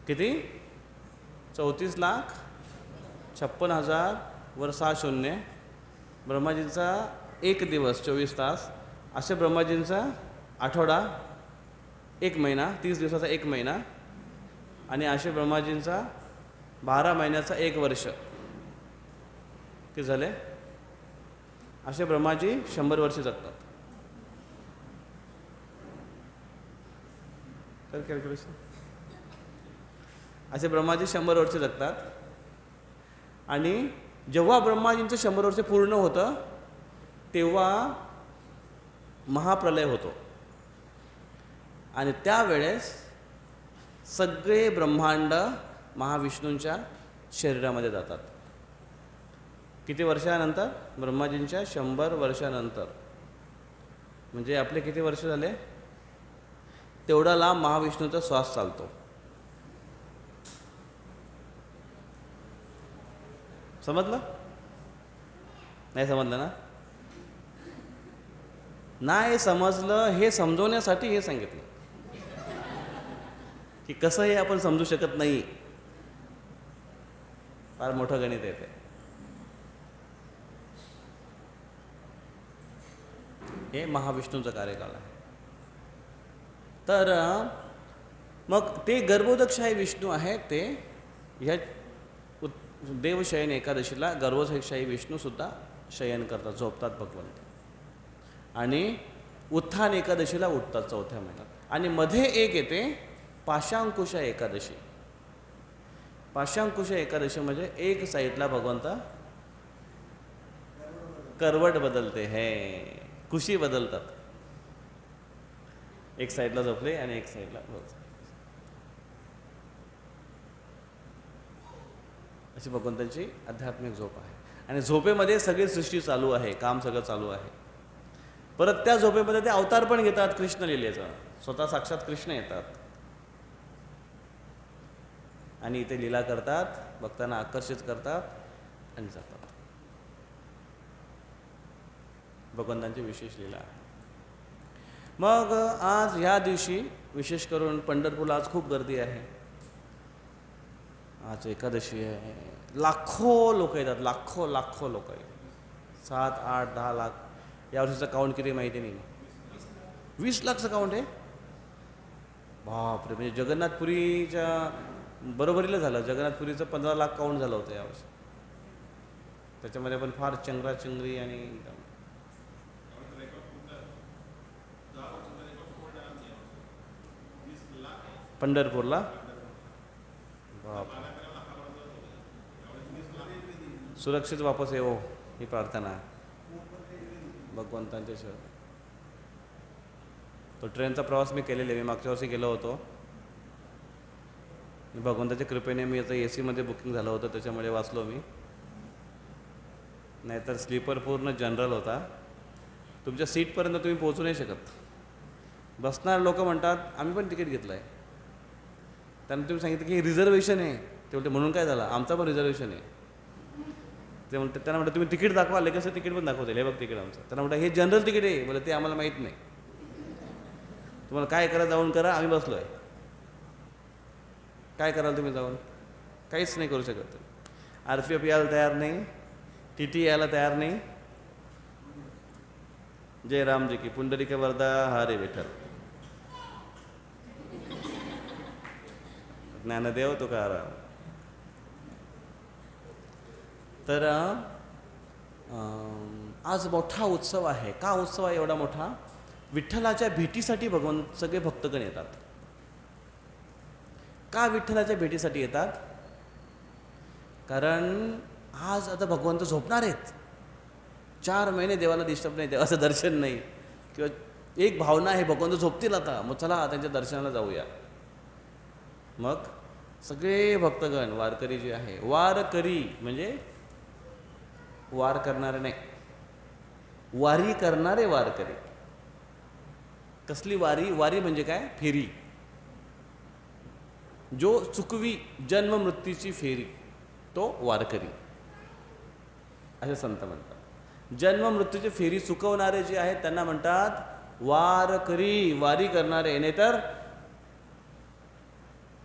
किती? 34,56,000 वर 6 शून्य. ब्रह्माजींचा 1 दिवस 24 तास. असे ब्रह्माजींचा आठवडा, 1 महिना, 30 दिवसाचा 1 महिना. आणि असे ब्रह्माजींचा 12 महिन्याचा 1 वर्ष. किती झाले? असे ब्रह्माजी 100 वर्षे जगतात. तर कॅल्क्युलेशन. असे ब्रह्माजी 100 वर्षे जगतात. आणि जेव्हा ब्रह्माजींचं 100 वर्ष पूर्ण होतं तेव्हा महाप्रलय होतो. आणि त्यावेळेस सगळे ब्रह्मांड महाविष्णूंच्या शरीरामध्ये जातात. किती वर्षानंतर? ब्रह्माजींच्या 100 वर्षानंतर. म्हणजे आपले किती वर्ष झाले? तेवढा लांब महाविष्णूचा श्वास चालतो. समजलं? नाही समजलं ना? नाही समजलं हे समजवण्यासाठी हे सांगितलं की कसं हे आपण समजू शकत नाही. फार मोठं गणित आहे ते. हे महाविष्णूचा कार्यकाळ आहे. तर मग ते गर्भोदकशाही विष्णू आहेत. ते ह्या देवशयन एकादशीला गर्भोदकशाही विष्णूसुद्धा शयन करतात, झोपतात भगवंत. आणि उत्थान एकादशीला उठतात 4थ्या महिन्यात. आणि मध्ये एक येते पाशांकुश एकादशी. पाशांकुश एकादशी म्हणजे एक साईडला भगवंत करवट बदलते. हे कुशी बदलतात. एक साईडला झोपले आणि एक साईडला झोपले. अशी भगवंतांची आध्यात्मिक झोप आहे. आणि झोपेमध्ये सगळी सृष्टी चालू आहे, काम सगळं चालू आहे. परत त्या झोपेमध्ये ते अवतार पण घेतात कृष्ण लीलेचा. स्वतः साक्षात कृष्ण येतात आणि इथे लीला करतात, भक्तांना आकर्षित करतात आणि जातात. भगवंतांची विशेष लीला आहे. मग आज ह्या दिवशी विशेष करून पंढरपूरला आज खूप गर्दी आहे. आज एकादशी आहे. लाखो लोक येतात. लाखो लोक येतात. 7, 8, 10 लाख. यावर्षीचं काउंट किती माहिती नाही. 20 लाखचं काउंट आहे. बापरे. म्हणजे जगन्नाथपुरीच्या बरोबरीला झालं. जगन्नाथपुरीचं 15 लाख काउंट झालं होतं यावर्षी. त्याच्यामध्ये पण फार चंगराचंगरी आणि पंढरपूरला बाप. सुरक्षित वापस येवो ही प्रार्थना आहे भगवंतांच्या शिवाय. तो ट्रेनचा प्रवास मी केलेला आहे. मी मागच्या वर्षी गेलो होतो. भगवंताच्या कृपेने मी आता AC मध्ये बुकिंग झालं होतं, त्याच्यामुळे वाचलो मी. नाहीतर स्लीपर पूर्ण जनरल होता. तुमच्या सीटपर्यंत तुम्ही पोहोचू नाही शकत. बसणार लोक म्हणतात आम्ही पण तिकीट घेतलं आहे. त्यांना तुम्ही सांगितलं की रिझर्वेशन आहे. ते बोलते म्हणून काय झालं, आमचा पण रिझर्वेशन आहे. ते म्हणते, त्यांना म्हणतात तुम्ही तिकीट दाखवा. लगेच तिकीट पण दाखवतील. हे बघ तिकीट आमचं. त्यांना म्हणतात हे जनरल तिकीट आहे. बोले ते आम्हाला माहीत नाही. तुम्हाला काय करा जाऊन करा, आम्ही बसलो आहे. काय कराल तुम्ही जाऊन? काहीच नाही करू शकत. RPF यायला तयार नाही, TT यायला तयार नाही. जय रामजी की पुंडलिक वरदा हरे विठ्ठल. ज्ञानदेव तुकाराम. तर आज मोठा उत्सव आहे. का उत्सव आहे एवढा मोठा? विठ्ठलाच्या भेटीसाठी सगळे भक्तगण येतात. का विठ्ठलाच्या भेटीसाठी येतात? कारण आज आता भगवंत झोपणार आहेत. 4 महिने देवाला डिस्टर्ब नाही, देवाचं दर्शन नाही, किंवा एक भावना आहे भगवंत झोपतील आता, मग चला त्यांच्या दर्शनाला जाऊया. मग सगळे भक्तगण वारकरी जे आहे, वारकरी म्हणजे वार करणारे नाही, वारी करणारे वारकरी. कसली वारी? वारी म्हणजे काय? फेरी. जो चुकवी जन्म मृत्यूची फेरी तो वारकरी असे संत म्हणतात. जन्म मृत्यूची फेरी चुकवणारे जे आहेत त्यांना म्हणतात वारकरी, वारी करणारे. नाही तर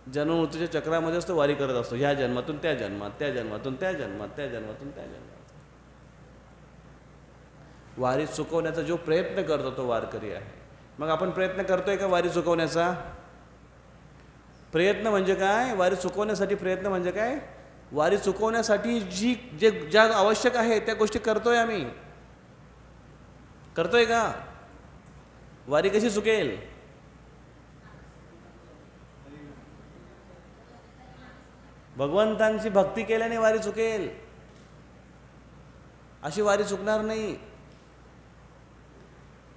जन्म मृत्यूच्या चक्रामध्ये असतो, वारी करत असतो, ह्या जन्मातून त्या जन्मात, त्या जन्मातून त्या जन्मात, त्या जन्मातून त्या जन्मात. वारी चुकवण्याचा जो प्रयत्न करतो तो वारकरी आहे. मग आपण प्रयत्न करतोय का वारी चुकवण्याचा? प्रयत्न म्हणजे काय? वारी चुकवण्यासाठी प्रयत्न म्हणजे काय? वारी चुकवण्यासाठी ज्या आवश्यक आहे त्या गोष्टी करतोय आम्ही. करतोय का? वारी कशी चुकेल? भगवंतांची भक्ती केल्याने वारी चुकेल, अशी वारी चुकणार नाही.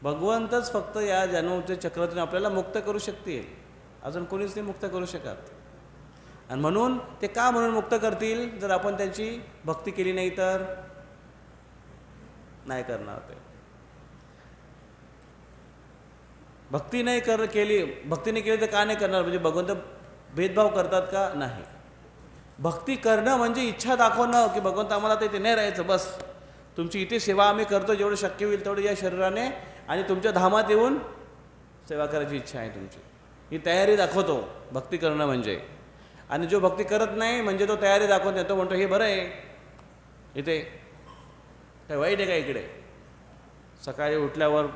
भगवंतच फक्त या जन्ममृत्यू चक्रातून आपल्याला मुक्त करू शकतील, अजून कोणीच नाही मुक्त करू शकत. आणि म्हणून ते का म्हणून मुक्त करतील? जर आपण त्यांची भक्ती केली नाही तर नाही करणार ते. भक्तीने केली तर का नाही करणार? म्हणजे भगवंत भेदभाव करतात का? नाही. भक्ती करणं म्हणजे इच्छा दाखवणं की भगवंत आम्हाला ते नाही राहायचं, बस तुमची इथे सेवा आम्ही करतो, जेवढं शक्य होईल तेवढं या शरीराने, आणि तुमच्या धामात येऊन सेवा करायची इच्छा आहे तुमची, ही तयारी दाखवतो भक्ती करणं म्हणजे. आणि जो भक्ती करत नाही म्हणजे तो तयारी दाखवत नाही, तो म्हणतो हे बरं आहे, इथे काय वाईट आहे का? इकडे सकाळी उठल्यावर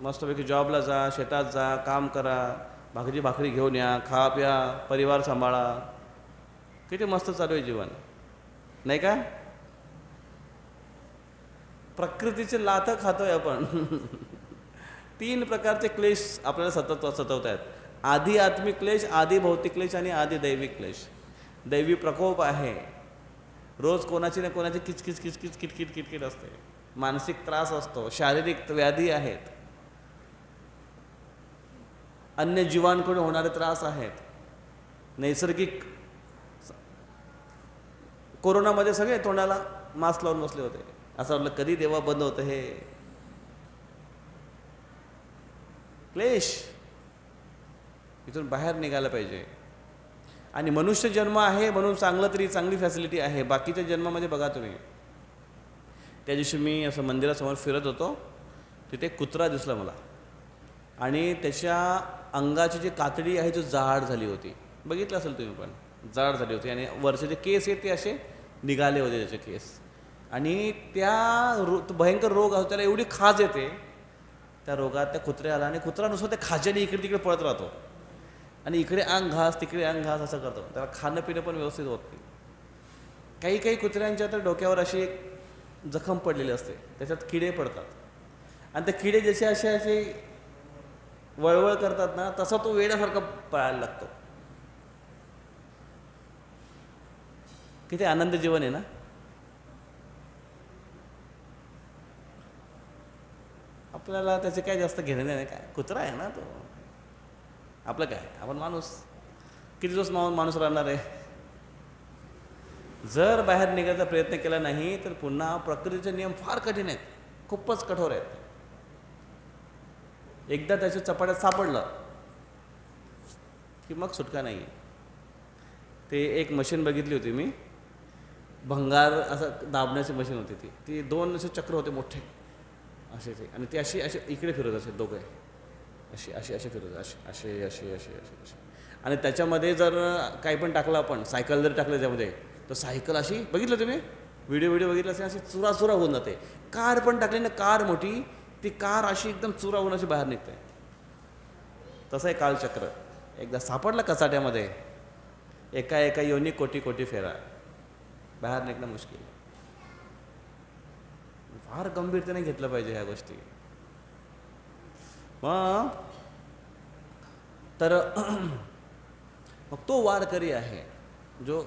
मस्तपैकी जॉबला जा, शेतात जा, काम करा, भाकरी घेऊन या, खा प्या, परिवार सांभाळा, किती मस्त चालू आहे जीवन, नाही का? प्रकृतीचे लाथं खातोय आपण. 3 प्रकारचे क्लेश आपल्याला सतत आहेत. आधी आत्मिक क्लेश, आधी भौतिक क्लेश आणि आधी दैविक क्लेश. दैवी प्रकोप आहे. रोज कोणाची ना कोणाची किटकिट असते. मानसिक त्रास असतो, शारीरिक व्याधी आहेत, अन्य जीवांकडून होणारे त्रास आहेत, नैसर्गिक. कोरोनामध्ये सगळे तोंडाला मास्क लावून बसले होते. असं वाटलं कधी देवा बंद होतं हे क्लेश. इथून बाहेर निघायला पाहिजे. आणि मनुष्य जन्म आहे म्हणून चांगली फॅसिलिटी आहे. बाकीच्या जन्मामध्ये बघा तुम्ही. त्या दिवशी मी असं मंदिरासमोर फिरत होतो, तिथे कुत्रा दिसला मला, आणि त्याच्या अंगाची जी कातडी आहे ती जाड झाली होती. बघितलं असेल तुम्ही पण, जाड झाली होती, आणि वरचे जे केस आहेत ते असे निघाले होते त्याचे केस. आणि भयंकर रोग असतो, त्याला एवढी खाज येते त्या रोगात त्या कुत्र्याला, आणि कुत्रा नुसतं त्या खाज्याने इकडे तिकडे पळत राहतो, आणि इकडे अंग घास तिकडे अंग घास असं करतो. त्याला खाणं पिणं पण व्यवस्थित होत नाही. काही कुत्र्यांच्या तर डोक्यावर अशी एक जखम पडलेली असते, त्याच्यात किडे पडतात, आणि ते किडे जसे असे वळवळ करतात ना, तसा तो वेड्यासारखा पळायला लागतो. किती आनंद जीवन आहे ना. आपल्याला त्याचे काय जास्त घेणं नाही. काय कुत्रा आहे ना तो, आपलं काय, आपण माणूस, किती दिवस माणूस राहणार आहे. जर बाहेर निघायचा प्रयत्न केला नाही तर पुन्हा प्रकृतीचे नियम फार कठीण आहेत, खूपच कठोर आहेत. एकदा त्याच्या चपाट्यात सापडलं की मग सुटका नाही. ते एक मशीन बघितली होती मी, भंगार असं दाबण्याची मशीन होती. ती 2 असे चक्र होते मोठे असे ते, आणि ते असे इकडे फिरत असे दोघे, असे फिरत असे. आणि त्याच्यामध्ये जर काही पण टाकलं आपण, सायकल जर टाकलं त्यामध्ये, तर सायकल अशी, बघितलं तुम्ही व्हिडिओ बघितला असेल, अशी चुरा होऊन जाते. कार पण टाकली ना, कार मोठी, ती कार अशी एकदम चुरा होऊन अशी बाहेर निघते. तसं आहे कालचक्र. एकदा सापडलं कचाट्यामध्ये, एका योनी कोटी फेरा, बाहेर निघणं मुश्किल. फार गंभीरतेने घेतलं पाहिजे ह्या गोष्टी. मग तर मग तो वारकरी आहे जो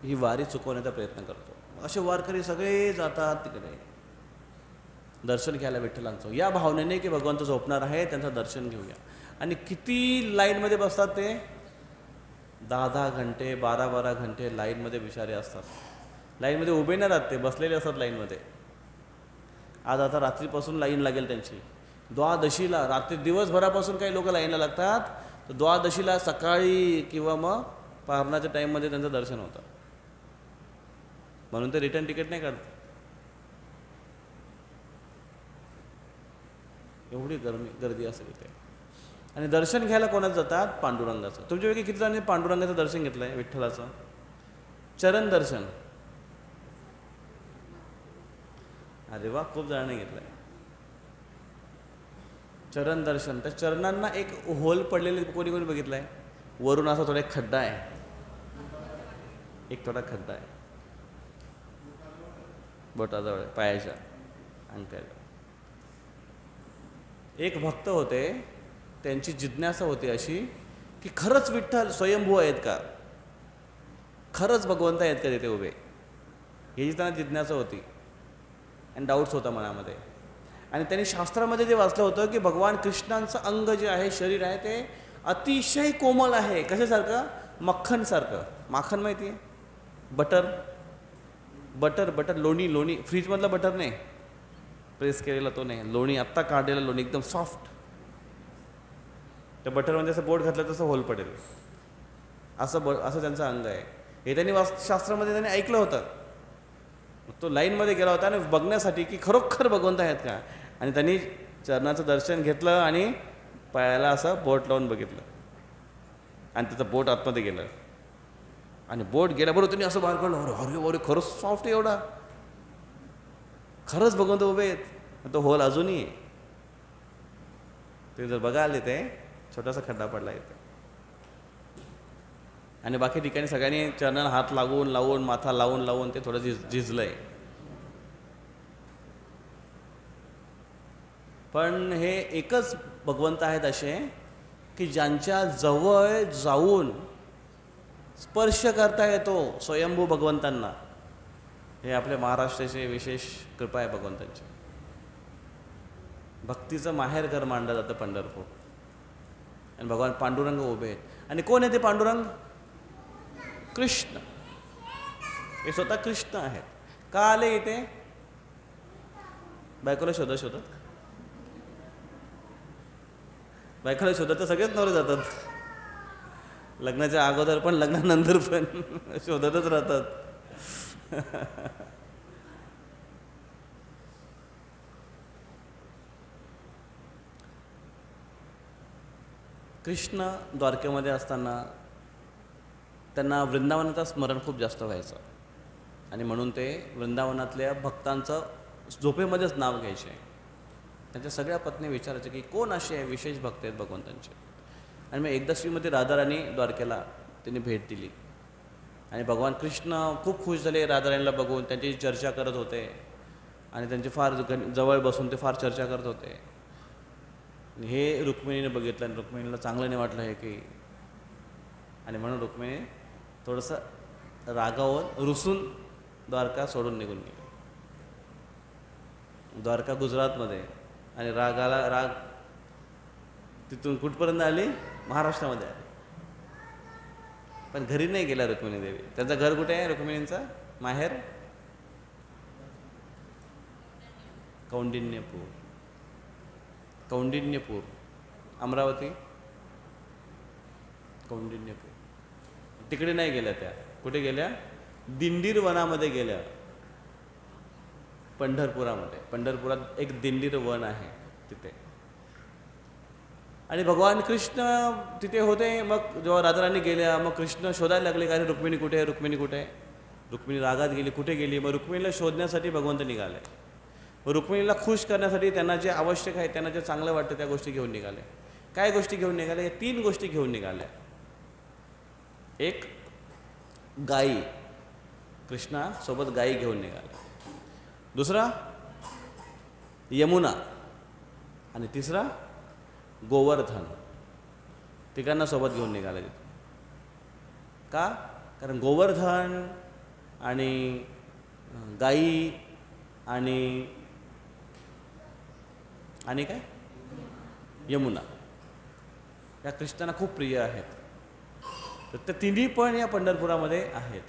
ही वारी चुकवण्याचा प्रयत्न करतो. असे वारकरी सगळे जातात तिकडे दर्शन घ्यायला विठ्ठलांचं, या भावनेने की भगवंत झोपणार आहे, त्यांचं दर्शन घेऊया. आणि किती लाईनमध्ये बसतात ते, 10-10 घंटे 12-12 घंटे लाईनमध्ये बिचारे असतात. लाईनमध्ये उभे नाही राहत ते, बसलेले असतात लाईनमध्ये. आज आता रात्रीपासून लाईन लागेल त्यांची. द्वादशीला रात्री दिवसभरापासून काही लोक लाईनला लागतात, तर द्वादशीला सकाळी किंवा मग पारणाच्या टाईममध्ये त्यांचं दर्शन होतं. म्हणून ते रिटर्न तिकीट नाही काढत. एवढी गर्दी असेल इथे. आणि दर्शन घ्यायला कोणाचं जातात? पांडुरंगाचं. तुमच्यापैकी किती जणांनी पांडुरंगाचं दर्शन घेतलं आहे? विठ्ठलाचं चरण दर्शन. अरे वा, खूप जणांनी घेतलं आहे चरण दर्शन. त्या चरणांना एक होल पडलेले कोणी कोणी बघितलं आहे? वरून असा थोडा एक खड्डा आहे, एक थोडा खड्डा आहे बोटाजवळ, पायाच्या अंगठ्याजवळ. एक भक्त होते, त्यांची जिज्ञासा होती अशी की खरंच विठ्ठल स्वयंभू आहेत का, खरंच भगवंत आहेत का तिथे उभे, ही त्यांना जिज्ञासा होती आणि डाऊट्स होता मनामध्ये. आणि त्यांनी शास्त्रामध्ये जे वाचलं होतं की भगवान कृष्णांचं अंग जे आहे, शरीर आहे, ते अतिशय कोमल आहे. कशासारखं? मक्खनसारखं. माखन माहिती आहे? बटर बटर बटर लोणी, लोणी फ्रीजमधला बटर नाही, प्रेस केलेला तो नाही, लोणी आत्ता काढलेला लोणी, एकदम सॉफ्ट. त्या बटरमध्ये असं बोट घातलं तसं होल पडेल, असं त्यांचं अंग आहे. हे त्यांनी शास्त्रामध्ये त्यांनी ऐकलं होतं. तो लाईनमध्ये गेला होता आणि बघण्यासाठी की खरोखर भगवंत आहेत का. आणि त्यांनी चरणाचं दर्शन घेतलं आणि पायाला असं बोट लावून बघितलं आणि त्याचं बोट आतमध्ये गेलं. आणि बोट गेल्याबरोबर त्यांनी असं बाहेर काढलं, अरे अरे खरंच सॉफ्ट आहे एवढा, खरंच भगवंत उभे आहेत. तो होल अजूनही आहे. ते जर बघायला ते छोटासा खड्डा पडला इथे. आणि बाकी ठिकाणी सगळ्यांनी चरणाला हात लावून लावून, माथा लावून लावून ते थोडं झिजलंय. पण हे एकच भगवंत आहेत असे की ज्यांच्या जवळ जाऊन स्पर्श करता येतो स्वयंभू भगवंतांना. हे आपल्या महाराष्ट्राची विशेष कृपा आहे भगवंतांची. भक्तीचं माहेर घर मांडलं जातं पंढरपूर. आणि भगवान पांडुरंग उभे आहेत. आणि कोण आहे ते पांडुरंग? कृष्ण. हे स्वतः कृष्ण आहेत. का आले इथे? बायकोला शोधत शोधत. बायकोला शोधत तर सगळेच नवरे जातात, लग्नाच्या अगोदर पण लग्नानंतर पण शोधतच राहतात. कृष्ण द्वारकेमध्ये असताना त्यांना वृंदावनाचं स्मरण खूप जास्त व्हायचं आणि म्हणून ते वृंदावनातल्या भक्तांचं झोपेमध्येच नाव घ्यायचे. त्यांच्या सगळ्या पत्नी विचारायचे की कोण असे विशेष भक्त आहेत भगवंतांचे. आणि मग एकदा श्रीमती राधाराणी द्वारकेला त्यांनी भेट दिली आणि भगवान कृष्ण खूप खुश झाले राधाराणीला बघून. त्यांची चर्चा करत होते आणि त्यांचे फार जवळ बसून ते फार चर्चा करत होते. हे रुक्मिणीने बघितलं आणि रुक्मिणीला चांगलं नाही वाटलं हे की. आणि म्हणून रुक्मिणी थोडंसं रागावून रुसून द्वारका सोडून निघून गेली. द्वारका गुजरातमध्ये आणि राग तिथून कुठपर्यंत आली? महाराष्ट्रामध्ये आली. पण घरी नाही गेला रुक्मिणी देवी. त्यांचं घर कुठे आहे रुक्मिणींचं माहेर? कौंडिन्यपूर. कौंडिन्यपूर अमरावती. कौंडिन्यपूर तिकडे नाही गेल्या त्या. कुठे गेल्या? दिंडीर वनामध्ये गेल्या, पंढरपुरामध्ये. पंढरपुरात एक दिंडीर वन आहे तिथे. आणि भगवान कृष्ण तिथे होते. मग जेव्हा राधाराणी गेल्या मग कृष्ण शोधायला लागले का, अरे रुक्मिणी कुठे आहे, रुक्मिणी कुठे आहे. रुक्मिणी रागात गेली, कुठे गेली. मग रुक्मिणीला शोधण्यासाठी भगवंत निघाले. मग रुक्मिणीला खुश करण्यासाठी त्यांना जे आवश्यक आहे, त्यांना जे चांगलं वाटतं त्या गोष्टी घेऊन निघाले. काय गोष्टी घेऊन निघाल्या? 3 गोष्टी घेऊन निघाल्या. एक, गायी. कृष्णासोबत गायी घेऊन निघाल्या. दुसरा, यमुना आणि तिसरा गोवर्धन. तिघांना सोबत घेऊन निघाले तिथे. का? कारण गोवर्धन आणि गाई आणि काय यमुना या कृष्णांना खूप प्रिय आहेत. तर ते तिन्ही पण या पंढरपुरामध्ये आहेत.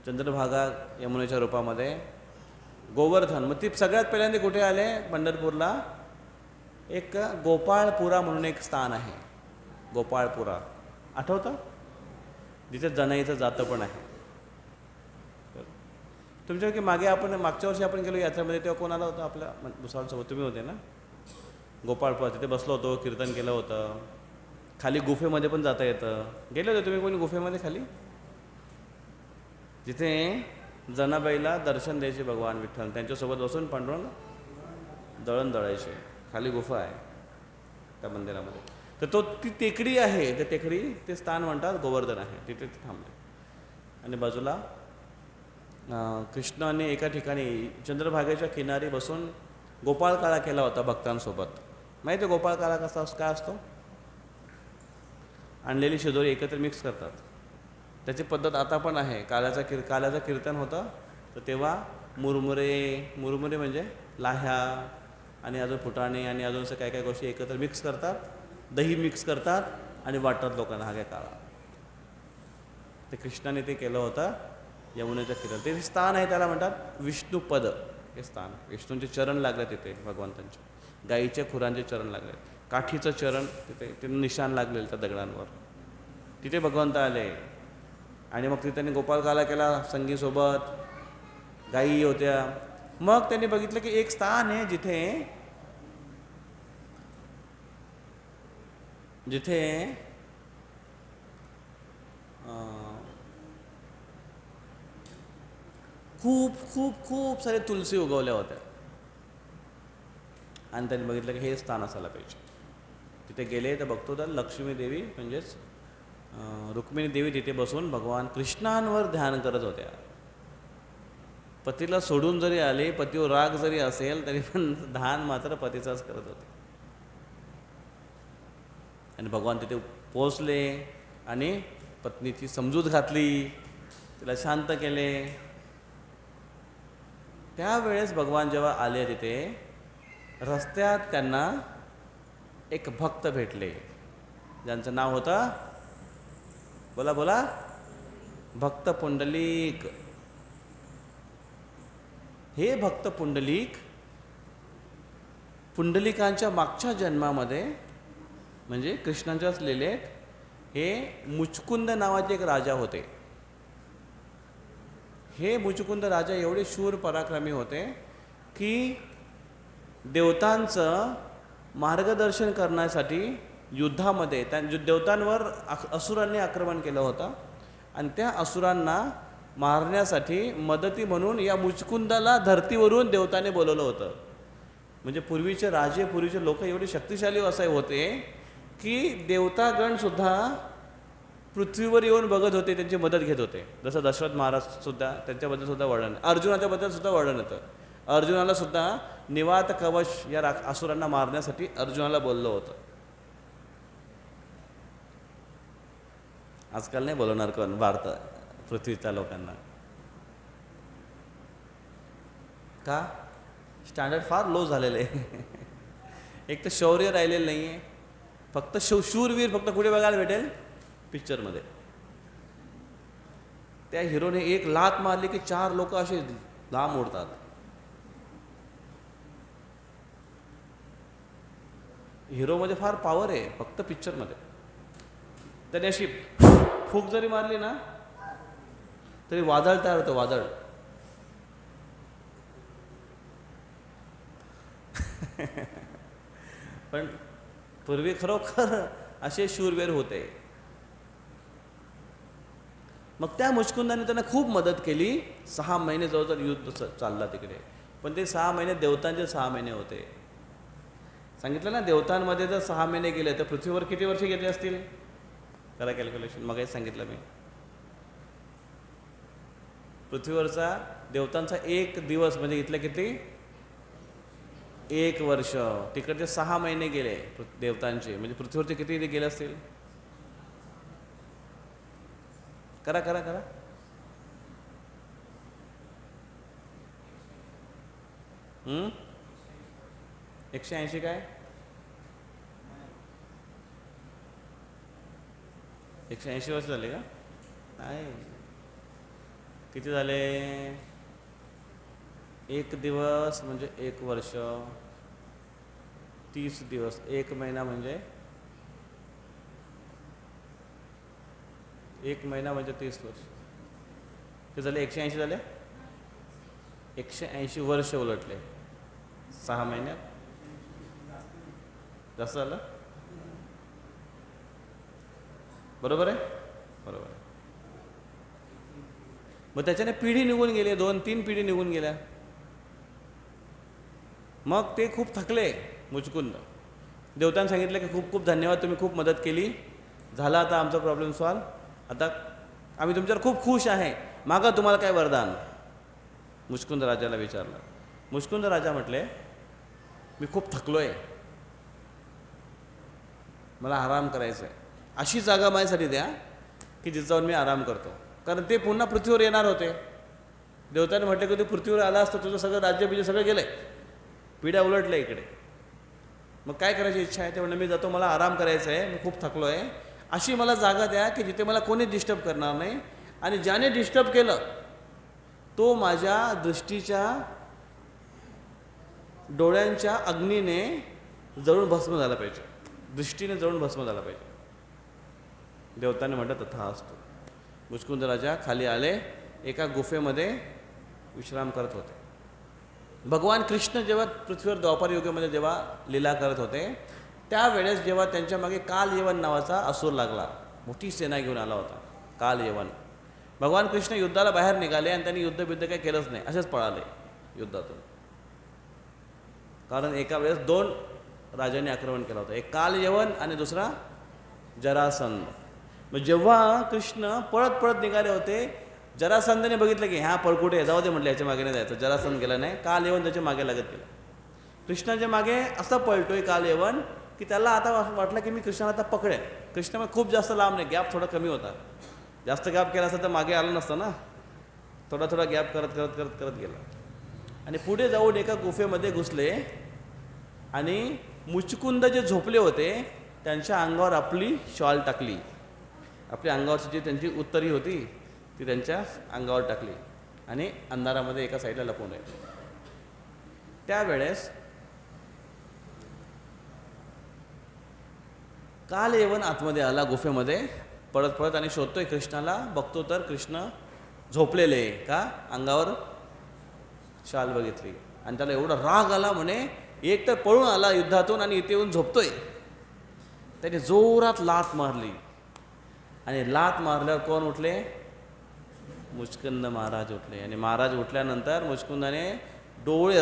चंद्रभागा यमुनेच्या रूपामध्ये, गोवर्धन. मग ती सगळ्यात पहिल्यांदा कुठे आले पंढरपूरला? एक गोपाळपुरा म्हणून एक स्थान आहे. गोपाळपुरा आठवतं? जिथे जनाईचं जातं पण आहे. तुमच्या की मागच्या वर्षी आपण गेलो यात्रेमध्ये, तेव्हा कोण आला होता आपल्या दुसऱ्यांसोबत? तुम्ही होते ना? गोपाळपुरा तिथे बसलो होतो, कीर्तन केलं होतं. खाली गुफेमध्ये पण जाता येतं. गेले होते तुम्ही कोणी गुफेमध्ये खाली? जिथे जनाबाईला दर्शन द्यायचे भगवान विठ्ठल, त्यांच्यासोबत बसून पांडुरंग दळण दळायचे. खाली गुफा आहे त्या मंदिरामध्ये. तर ती टेकडी आहे. ते टेकडी, ते स्थान म्हणतात गोवर्धन आहे. तिथे थांबले. आणि बाजूला कृष्णाने एका ठिकाणी चंद्रभागेच्या किनारी बसून गोपाळकाळा केला होता भक्तांसोबत. माहिती आहे गोपाळकाळा कसा काय असतो? आणलेली शिदोरी एकत्र मिक्स करतात. त्याची पद्धत आता पण आहे. काल्याचं कीर्तन होतं तर तेव्हा मुरमुरे म्हणजे लाह्या आणि अजून फुटाणे आणि अजून असं काय काय गोष्टी एकत्र मिक्स करतात, दही मिक्स करतात आणि वाटतात लोकांना हा काय काळा. ते कृष्णाने ते केलं होतं यमुनेच्या किनारी. ते स्थान आहे, त्याला म्हणतात विष्णुपद. हे स्थान विष्णूंचे चरण लागले तिथे भगवंतांचे. गाईच्या खुरांचे चरण लागले, काठीचं चरण तिथे निशाण लागलेलं त्या दगडांवर. तिथे भगवंत आले. आणि मग तिथे त्यांनी गोपाळकाला केला संगीसोबत, गायी होत्या. मग त्यांनी बघितलं की एक स्थान आहे जिथे खूप खूप खूप सारे तुलसी उगवल्या होत्या. आणि त्यांनी बघितलं की हे स्थान असायला पाहिजे. तिथे गेले तर बघतो तर लक्ष्मी देवी म्हणजेच रुक्मिणी देवी तिथे बसून भगवान कृष्णांवर ध्यान करत होत्या. पतीला सोडून जरी आले, पतीवर राग जरी असेल तरी पण ध्यान मात्र पतीचाच करत होते. आणि भगवान तिथे पोहोचले आणि पत्नीची समजूत घातली, तिला शांत केले. त्यावेळेस भगवान जेव्हा आले तिथे, रस्त्यात त्यांना एक भक्त भेटले ज्यांचं नाव होतं, बोला, भक्त पुंडलिक. हे भक्त पुंडलिकांच्या मागच्या जन्मामध्ये म्हणजे कृष्णांच्याच लिलेत हे मुचकुंद नावाचे एक राजा होते. हे मुचकुंद राजा एवढे शूर पराक्रमी होते की देवतांचं मार्गदर्शन करण्यासाठी युद्धामध्ये देवतांवर असुरांनी आक्रमण केलं होतं. आणि त्या असुरांना मारण्यासाठी मदती म्हणून या मुचकुंदाला धरतीवरून देवताने बोलवलं होतं. म्हणजे पूर्वीचे राजे, पूर्वीचे लोक एवढे शक्तिशाली असे होते की देवतागणसुद्धा पृथ्वीवर येऊन बघत होते, त्यांची मदत घेत होते. जसं दशरथ महाराजसुद्धा, त्यांच्याबद्दल सुद्धा वर्णन, अर्जुनाच्याबद्दल सुद्धा वर्णन येतं. अर्जुनाला सुद्धा निवात कवच या असुरांना मारण्यासाठी अर्जुनाला बोललं होतं. आजकाल नाही बोलवणार कोण पृथ्वीच्या लोकांना. का? स्टँडर्ड फार लो झालेलं आहे. एक तर शौर्य राहिलेलं नाही आहे. फक्त शूरवीर फक्त कुठे बघायला भेटेल? पिक्चरमध्ये. त्या हिरोने एक लात मारली की 4 लोक असे लांब उडतात. हिरोमध्ये फार पॉवर आहे, फक्त पिक्चरमध्ये. त्याने अशी फूक जरी मारली ना तरी वादळ तयार होतं, वादळ. पण पूर्वी खरोखर असे शूरवीर होते. मग त्या मुचकुंदाने त्यांना खूप मदत केली. 6 महिने जवळजवळ युद्ध चालला तिकडे. पण ते 6 महिने देवतांचे 6 महिने होते. सांगितलं ना, देवतांमध्ये जर 6 महिने गेले तर पृथ्वीवर किती वर्ष गेले असतील? करा कॅल्क्युलेशन. मग सांगितलं मी, पृथ्वीवरचा देवतांचा 1 दिवस म्हणजे इथलं किती 1 वर्ष. तिकडचे 6 महिने गेले देवतांचे, म्हणजे पृथ्वीवरती किती गेले असतील? करा करा करा. 180 काय? 180 वर्ष झाले का? नाही. किती झाले? 1 दिवस म्हणजे 1 वर्ष, 30 दिवस, 1 महिना म्हणजे 1 महिना म्हणजे 30 वर्ष. किती झाले? 180 झाले. 180 वर्ष उलटले 6 महिन्यात. जास्त झालं? बरोबर आहे? बरोबर आहे. मग त्याच्याने पिढी निघून गेली, 2-3 पिढी निघून गेल्या. मग ते खूप थकले मुचकुंद. देवतांनी सांगितलं की खूप खूप धन्यवाद, तुम्ही खूप मदत केली, झाला आता आमचा प्रॉब्लेम सॉल्व, आता आम्ही तुमच्यावर खूप खुश आहे, मागा तुम्हाला काय वरदान. मुचकुंद राजाला विचारलं. मुचकुंद राजा म्हटले, मी खूप थकलो आहे, मला आराम करायचा आहे, अशी जागा माझ्यासाठी द्या की जिथं मी आराम करतो. कारण ते पुन्हा पृथ्वीवर येणार होते. देवताने म्हटले की तू पृथ्वीवर आला असतं, तुझं सगळं राज्य बिजे सगळं गेलं आहे, पिढ्या उलटल्या इकडे, मग काय करायची इच्छा आहे? ते म्हणलं मी जातो, मला आराम करायचा आहे, मी खूप थकलो आहे, अशी मला जागा द्या की जिथे मला कोणी डिस्टर्ब करणार नाही, आणि ज्याने डिस्टर्ब केलं तो माझ्या दृष्टीच्या डोळ्यांच्या अग्नीने जळून भस्म झाला पाहिजे, दृष्टीने जळून भस्म झाला पाहिजे. देवताने म्हटलं तथा असतो. मुचकुंद राजा खाली आले, एका गुफेमध्ये विश्राम करत होते. भगवान कृष्ण जेव्हा पृथ्वीवर द्वापर युगामध्ये जेव्हा लीला करत होते, त्यावेळेस जेव्हा त्यांच्या मागे कालयवन नावाचा असुर लागला, मोठी सेना घेऊन आला होता कालयवन. भगवान कृष्ण युद्धाला बाहेर निघाले आणि त्यांनी युद्ध काही केलंच नाही, असेच पळाले युद्धातून. कारण एका वेळेस 2 राजांनी आक्रमण केलं होतं, एक कालयवन आणि दुसरा जरासंध. मग जेव्हा कृष्ण पळत पळत निघाले होते, जरासंधने बघितलं की ह्या पळकुटे, जाऊ दे म्हटलं, याच्या मागे नाही जायचं. जरासंध गेला नाही, कालयवन त्याच्या मागे लागत गेला. कृष्णाच्या मागे असं पळतोय कालयवन की त्याला आता वाटलं की मी कृष्णाला आता पकडेन. कृष्ण मग खूप जास्त लांब नाही, गॅप थोडा कमी होता, जास्त गॅप केला असता तर मागे आलं नसतं ना, थोडा थोडा गॅप करत करत करत करत गेला आणि पुढे जाऊन एका गुफेमध्ये घुसले. आणि मुचकुंद जे झोपले होते त्यांच्या अंगावर आपली शॉल टाकली, आपल्या अंगावरची जी त्यांची उत्तरी होती ती त्यांच्या अंगावर टाकली आणि अंधारामध्ये एका साईडला लपवून आहे. त्यावेळेस कालयवन आतमध्ये आला गुफेमध्ये पळत पळत आणि शोधतोय कृष्णाला. बघतो तर कृष्ण झोपलेले, का अंगावर शाल बघितली आणि त्याला एवढा राग आला, म्हणे एक तर पळून आला युद्धातून आणि इथे येऊन झोपतोय. त्याने जोरात लात मारली आणि लात मारल्यावर कोण उठले? मुचकुंद महाराज उठले. आणि महाराज उठल्यानंतर मुचकुंदाने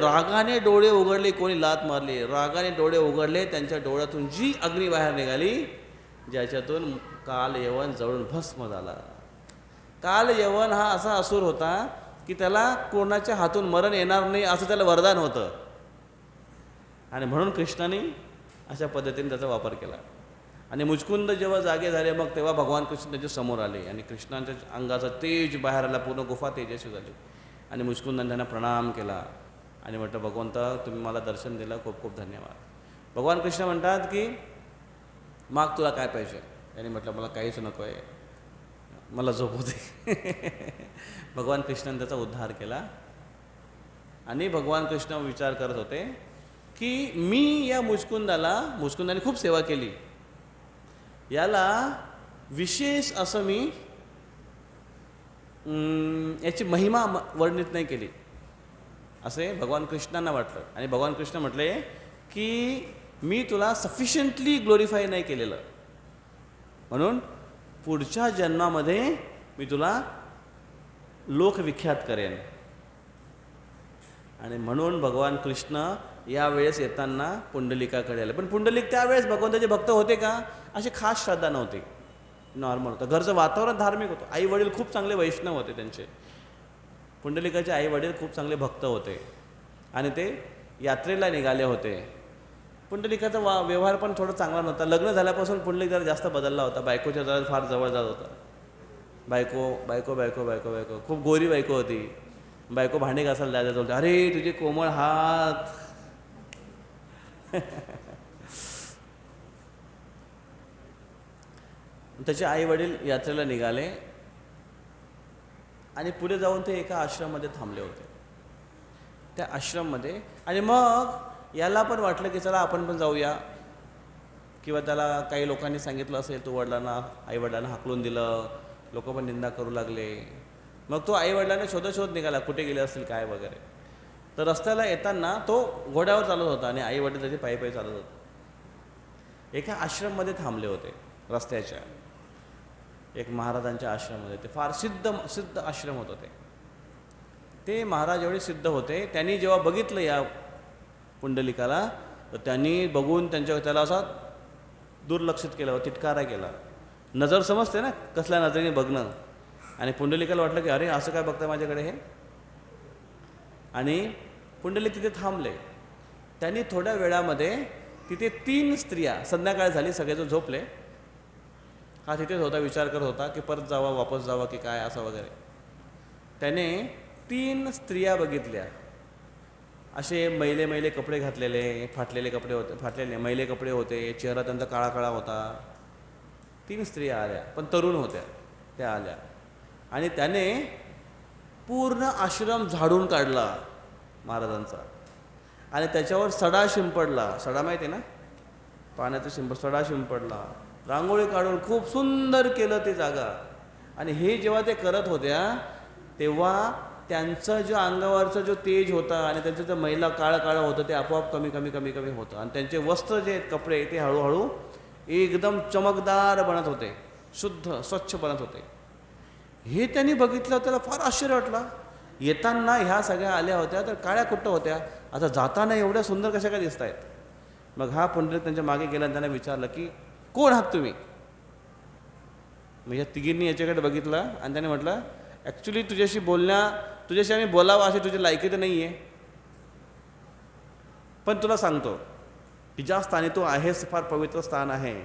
रागाने डोळे उघडले. कोणी लात मारली, रागाने डोळे उघडले, त्यांच्या डोळ्यातून जी अग्नी बाहेर निघाली ज्याच्यातून कालयवन जळून भस्म झाला. कालयवन हा असा असुर होता की त्याला कोणाच्या हातून मरण येणार नाही असं त्याला वरदान होतं, आणि म्हणून कृष्णाने अशा पद्धतीने त्याचा वापर केला. आणि मुचकुंद जेव्हा जागे झाले मग तेव्हा भगवान कृष्ण त्याच्या समोर आले आणि कृष्णांच्या अंगाचा तेज बाहेर आला, पूर्ण गुफा तेजस्वी झाली. आणि मुचकुंदाने त्यांना प्रणाम केला आणि म्हटलं भगवंता तुम्ही मला दर्शन दिलं, खूप खूप धन्यवाद. भगवान कृष्ण म्हणतात की माग तुला काय पाहिजे? त्यांनी म्हटलं मला काहीच नको आहे, मला झोपू दे. भगवान कृष्णाने त्याचा उद्धार केला. आणि भगवान कृष्ण विचार करत होते की मी या मुचकुंदाने खूप सेवा केली, याला विशेष असं मी याची महिमा वर्णित नाही केली असे भगवान कृष्णांना वाटलं. आणि भगवान कृष्ण म्हटले की मी तुला सफिशियंटली ग्लोरिफाय नाही केलेलं, म्हणून पुढच्या जन्मामध्ये मी तुला लोकविख्यात करेन. आणि म्हणून भगवान कृष्ण यावेळेस येताना पुंडलिकाकडे आले. पण पुंडलिक त्यावेळेस भगवंताचे भक्त होते का? अशी खास श्रद्धा नव्हती, नॉर्मल होतं. घरचं वातावरण धार्मिक होतं. आई वडील खूप चांगले वैष्णव होते त्यांचे. पुंडलिकाचे आई वडील खूप चांगले भक्त होते आणि ते यात्रेला निघाले होते. पुंडलिकाचा व्यवहार पण थोडा चांगला नव्हता. लग्न झाल्यापासून पुंडलिक जरा जास्त बदलला होता. बायकोच्या जरा फार जवळ जात होता. बायको बायको बायको बायको बायको खूप गोरी बायको होती. बायको भांडे घासायला जायचं होतं, अरे तुझे कोमळ हात. त्याचे आई वडील यात्रेला निघाले आणि पुढे जाऊन ते एका आश्रममध्ये थांबले होते. त्या आश्रममध्ये आणि मग याला पण वाटलं की चला आपण पण जाऊया, किंवा त्याला काही लोकांनी सांगितलं असेल, तो वडिलांना आईवडिलांना हाकलून दिलं, लोक पण निंदा करू लागले. मग तो आईवडिलांना शोध निघाला कुठे गेले असतील काय वगैरे. तर रस्त्याला येताना तो घोड्यावर चालत होता आणि आईवडील त्याचे पायी पायी चालत होते. एका आश्रममध्ये थांबले होते रस्त्याच्या, एक महाराजांच्या आश्रममध्ये. ते फार सिद्ध आश्रम होते ते. महाराज एवढे सिद्ध होते, त्यांनी जेव्हा बघितलं या पुंडलिकाला, तर त्यांनी बघून त्याला असा दुर्लक्षित केलं, तिटकारा केला. नजर समजते ना कसल्या नजरेने बघणं. आणि पुंडलिकाला वाटलं की अरे असं काय बघताय माझ्याकडे हे. आणि पुंडलिक तिथे थांबले. त्यांनी थोड्या वेळामध्ये तिथे 3 स्त्रिया, संध्याकाळ झाली, सगळेजण झोपले, हा तिथेच होता, विचार करत होता की परत जावा, वापस जावा की काय असं वगैरे. त्याने 3 स्त्रिया बघितल्या, असे मैले कपडे घातलेले, फाटलेले कपडे होते, फाटलेले मैले कपडे होते, चेहरा त्यांचा काळा काळा होता. 3 स्त्रिया आल्या, पण तरुण होत्या. त्या आल्या आणि त्याने पूर्ण आश्रम झाडून काढला महाराजांचा आणि त्याच्यावर सडा शिंपडला. सडा माहिती आहे ना, पाण्याचा सडा शिंपडला. रांगोळी काढून खूप सुंदर केलं ते जागा. आणि हे जेव्हा ते करत होत्या तेव्हा त्यांचं जो अंगावरचा जो तेज होता आणि त्यांचं जे मैला काळं होतं ते आपोआप कमी होतं. आणि त्यांचे वस्त्र जे कपडे ते हळूहळू एकदम चमकदार बनत होते, शुद्ध स्वच्छ बनत होते. हे त्यांनी बघितलं, त्याला फार आश्चर्य वाटलं. येताना ह्या सगळ्या आल्या होत्या तर काळ्या कुट्ट होत्या, आता जाताना एवढ्या सुंदर कशा काय दिसत आहेत. मग हा पुंडलिक त्यांच्या मागे गेला आणि त्यांना विचारलं की कोण आहात तुम्ही. मग या तिघींनी याच्याकडे बघितलं आणि त्याने म्हटलं ॲक्च्युली तुझ्याशी आम्ही बोलावं अशी तुझी लायकी तर नाही आहे, पण तुला सांगतो की ज्या स्थानी तू आहेस फार पवित्र स्थान आहे.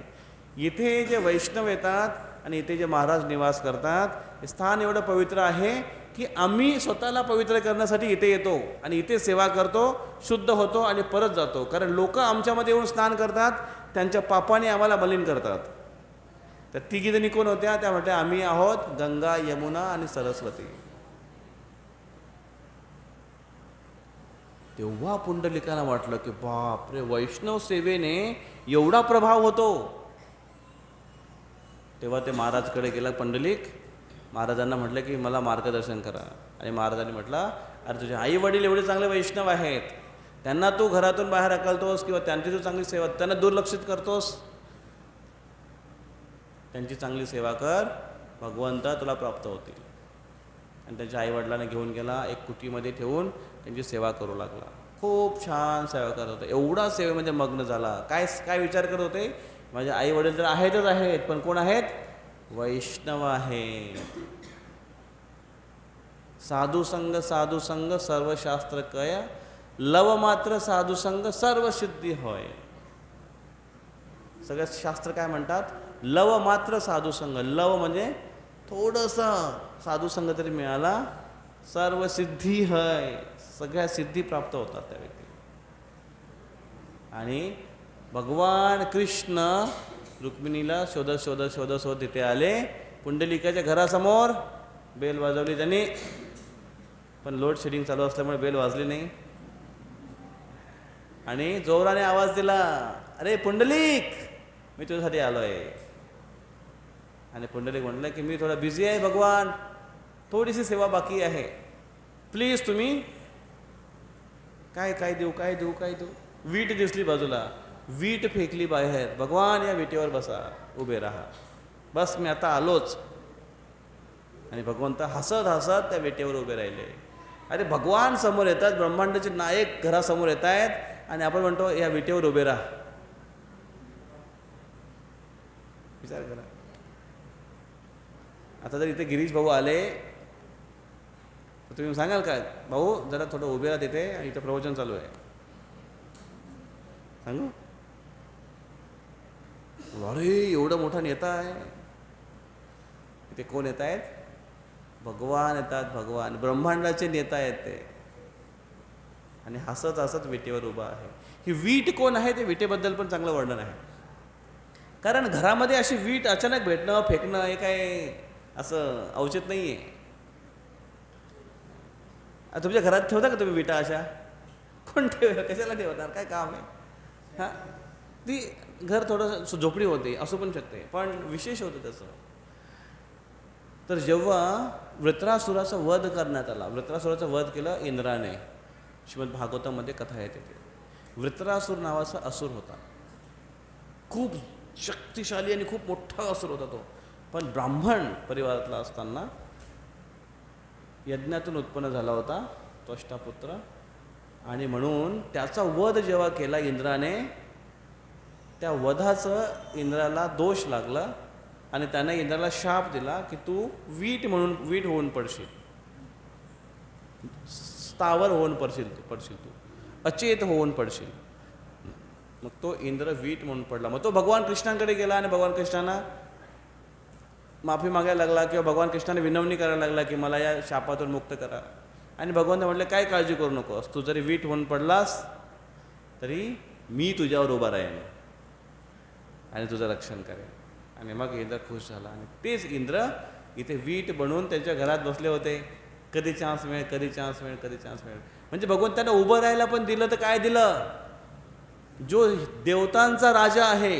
इथे जे वैष्णव येतात आणि इथे जे महाराज निवास करतात, हे स्थान एवढं पवित्र आहे की आम्ही स्वतःला पवित्र करण्यासाठी इथे येतो आणि इथे सेवा करतो, शुद्ध होतो आणि परत जातो. कारण लोक आमच्यामध्ये येऊन स्नान करतात, त्यांच्या पापाने आम्हाला मलिन करतात. तर तिघीजणी कोण होत्या, त्या म्हटल्या आम्ही आहोत गंगा, यमुना आणि सरस्वती. तेव्हा पुंडलिकाला वाटलं की बापरे, वैष्णव सेवेने एवढा प्रभाव होतो. तेव्हा ते महाराजकडे गेला पुंडलिक. महाराजांना म्हटलं की मला मार्गदर्शन करा. आणि महाराजांनी म्हटलं अरे तुझे आई वडील एवढे चांगले वैष्णव आहेत, त्यांना तू घरातून बाहेर हकलतोस किंवा त्यांची तू चांगली सेवा, त्यांना दुर्लक्षित करतोस. त्यांची चांगली सेवा कर, भगवंत तुला प्राप्त होतील. आणि त्यांच्या आईवडिलांना घेऊन गेला, एक कुटीमध्ये ठेवून त्यांची सेवा करू लागला. खूप छान सेवा करत होता. एवढा सेवेमध्ये मग्न झाला. काय विचार करत होते, माझे आई वडील तर आहेतच आहेत, पण कोण आहेत, वैष्णव आहेत. साधुसंग सर्व शास्त्र कय, लव मात्र साधुसंग सर्व सिद्धी होय. सगळं शास्त्र काय म्हणतात, लव मात्र साधुसंग. लव म्हणजे थोडंसं साधुसंग तरी मिळाला, सर्व सिद्धी होय, सगळ्या सिद्धी प्राप्त होतात त्या व्यक्ती. आणि भगवान कृष्ण रुक्मिणीला शोधत तिथे आले. पुंडलिकाच्या घरासमोर बेल वाजवली त्यांनी, पण लोड शेडिंग चालू असल्यामुळे बेल वाजली नाही. आणि जोराने आवाज दिला, अरे पुंडलिक, मी तुझ्यासाठी आलो आहे. आणि पुंडलिक म्हटलं की मी थोडा बिझी आहे भगवान, थोडीशी सेवा बाकी आहे, प्लीज तुम्ही काय देऊ. वीट दिसली बाजूला, वीट फेकली बाहेर, भगवान या विटेवर बसा, उभे राहा, बस मी आता आलोच. आणि भगवंत हसत त्या विटेवर उभे राहिले. अरे भगवान समोर येतात, ब्रह्मांडाचे नायक घरासमोर येत आहेत आणि आपण म्हणतो या विटेवर उभे राहा. विचार करा. आता जर इथे गिरीश भाऊ आले तर तुम्ही सांगाल काय, भाऊ जरा थोडं उभे राहा तिथे, इथं प्रवचन चालू आहे. सांगू? अरे एवढा मोठा नेता आहे. ते कोण येत आहेत? भगवान येतात. भगवान ब्रह्मांडाचे नेता आहेत ते. आणि हसत हसत विटेवर उभा आहे. ही वीट कोण आहे ते विटेबद्दल पण चांगलं वर्णन आहे. कारण घरामध्ये अशी वीट अचानक भेटणं फेकणं हे काय असं औचित नाही आहे. तुमच्या घरात ठेवता का तुम्ही विटा अशा? कोण ठेवलं? कशाला ठेवणार? काय काम आहे? हां, ती घर थोडंसं झोपडी होते असू पण शकते, पण विशेष होतं त्याचं. तर जेव्हा वृत्रासुराचा वध करण्यात आला, वृत्रासुराचा वध केलं इंद्राने. श्रीमद भागवतामध्ये कथा येते ते. वृत्रासुर नावाचा असुर होता. खूप शक्तिशाली आणि खूप मोठा असुर होता तो. पण ब्राह्मण परिवारातला असताना यज्ञातून उत्पन्न झाला होता त्वष्टापुत्र. आणि म्हणून त्याचा वध जेव्हा केला इंद्राने, त्या वधाचं इंद्राला दोष लागला आणि त्याने इंद्राला शाप दिला की तू वीट होऊन पडशील, स्थावर होऊन पडशील तू, अचेत होऊन पडशील. मग तो इंद्र वीट म्हणून पडला. मग तो भगवान कृष्णांकडे गेला आणि भगवान कृष्णांना माफी मागायला लागला किंवा भगवान कृष्णाने विनवणी करायला लागला की मला या शापातून मुक्त करा. आणि भगवान म्हटले काय काळजी करू नकोस, तू जरी वीट होऊन पडलास तरी मी तुझ्यावर उभा राहीन आणि तुझं रक्षण करेन. आणि मग इंद्र खुश झाला. आणि तेच इंद्र इथे वीट बनवून त्यांच्या घरात बसले होते. कधी चान्स मिळेल, कधी चान्स मिळेल, कधी चान्स मिळेल. म्हणजे भगवान त्यांना उभं राहायला पण दिलं. तर काय दिलं? जो देवतांचा राजा आहे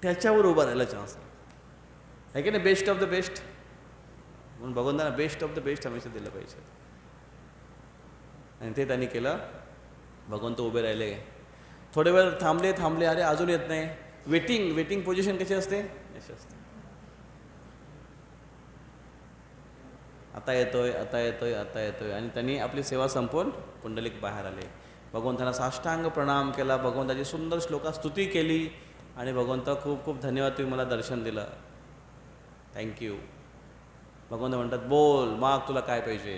त्याच्यावर उभं राहायला चान्स आहे की नाही? Best of the best. म्हणून भगवंतांना बेस्ट ऑफ द बेस्ट हमेशा दिलं पाहिजे. आणि ते त्यांनी केलं. भगवंत उभे राहिले. थोडे वेळ थांबले, अरे अजून येत नाही. वेटिंग पोझिशन कशी असते? अशी असते. आता येतोय आणि त्यांनी आपली सेवा संपवून पुंडलिक बाहेर आले. भगवंतांना साष्टांग प्रणाम केला. भगवंताची सुंदर श्लोका स्तुती केली. आणि भगवंत खूप खूप धन्यवाद, तुम्ही मला दर्शन दिलं, थँक्यू. भगवंत म्हणतात बोल, माग तुला काय पाहिजे?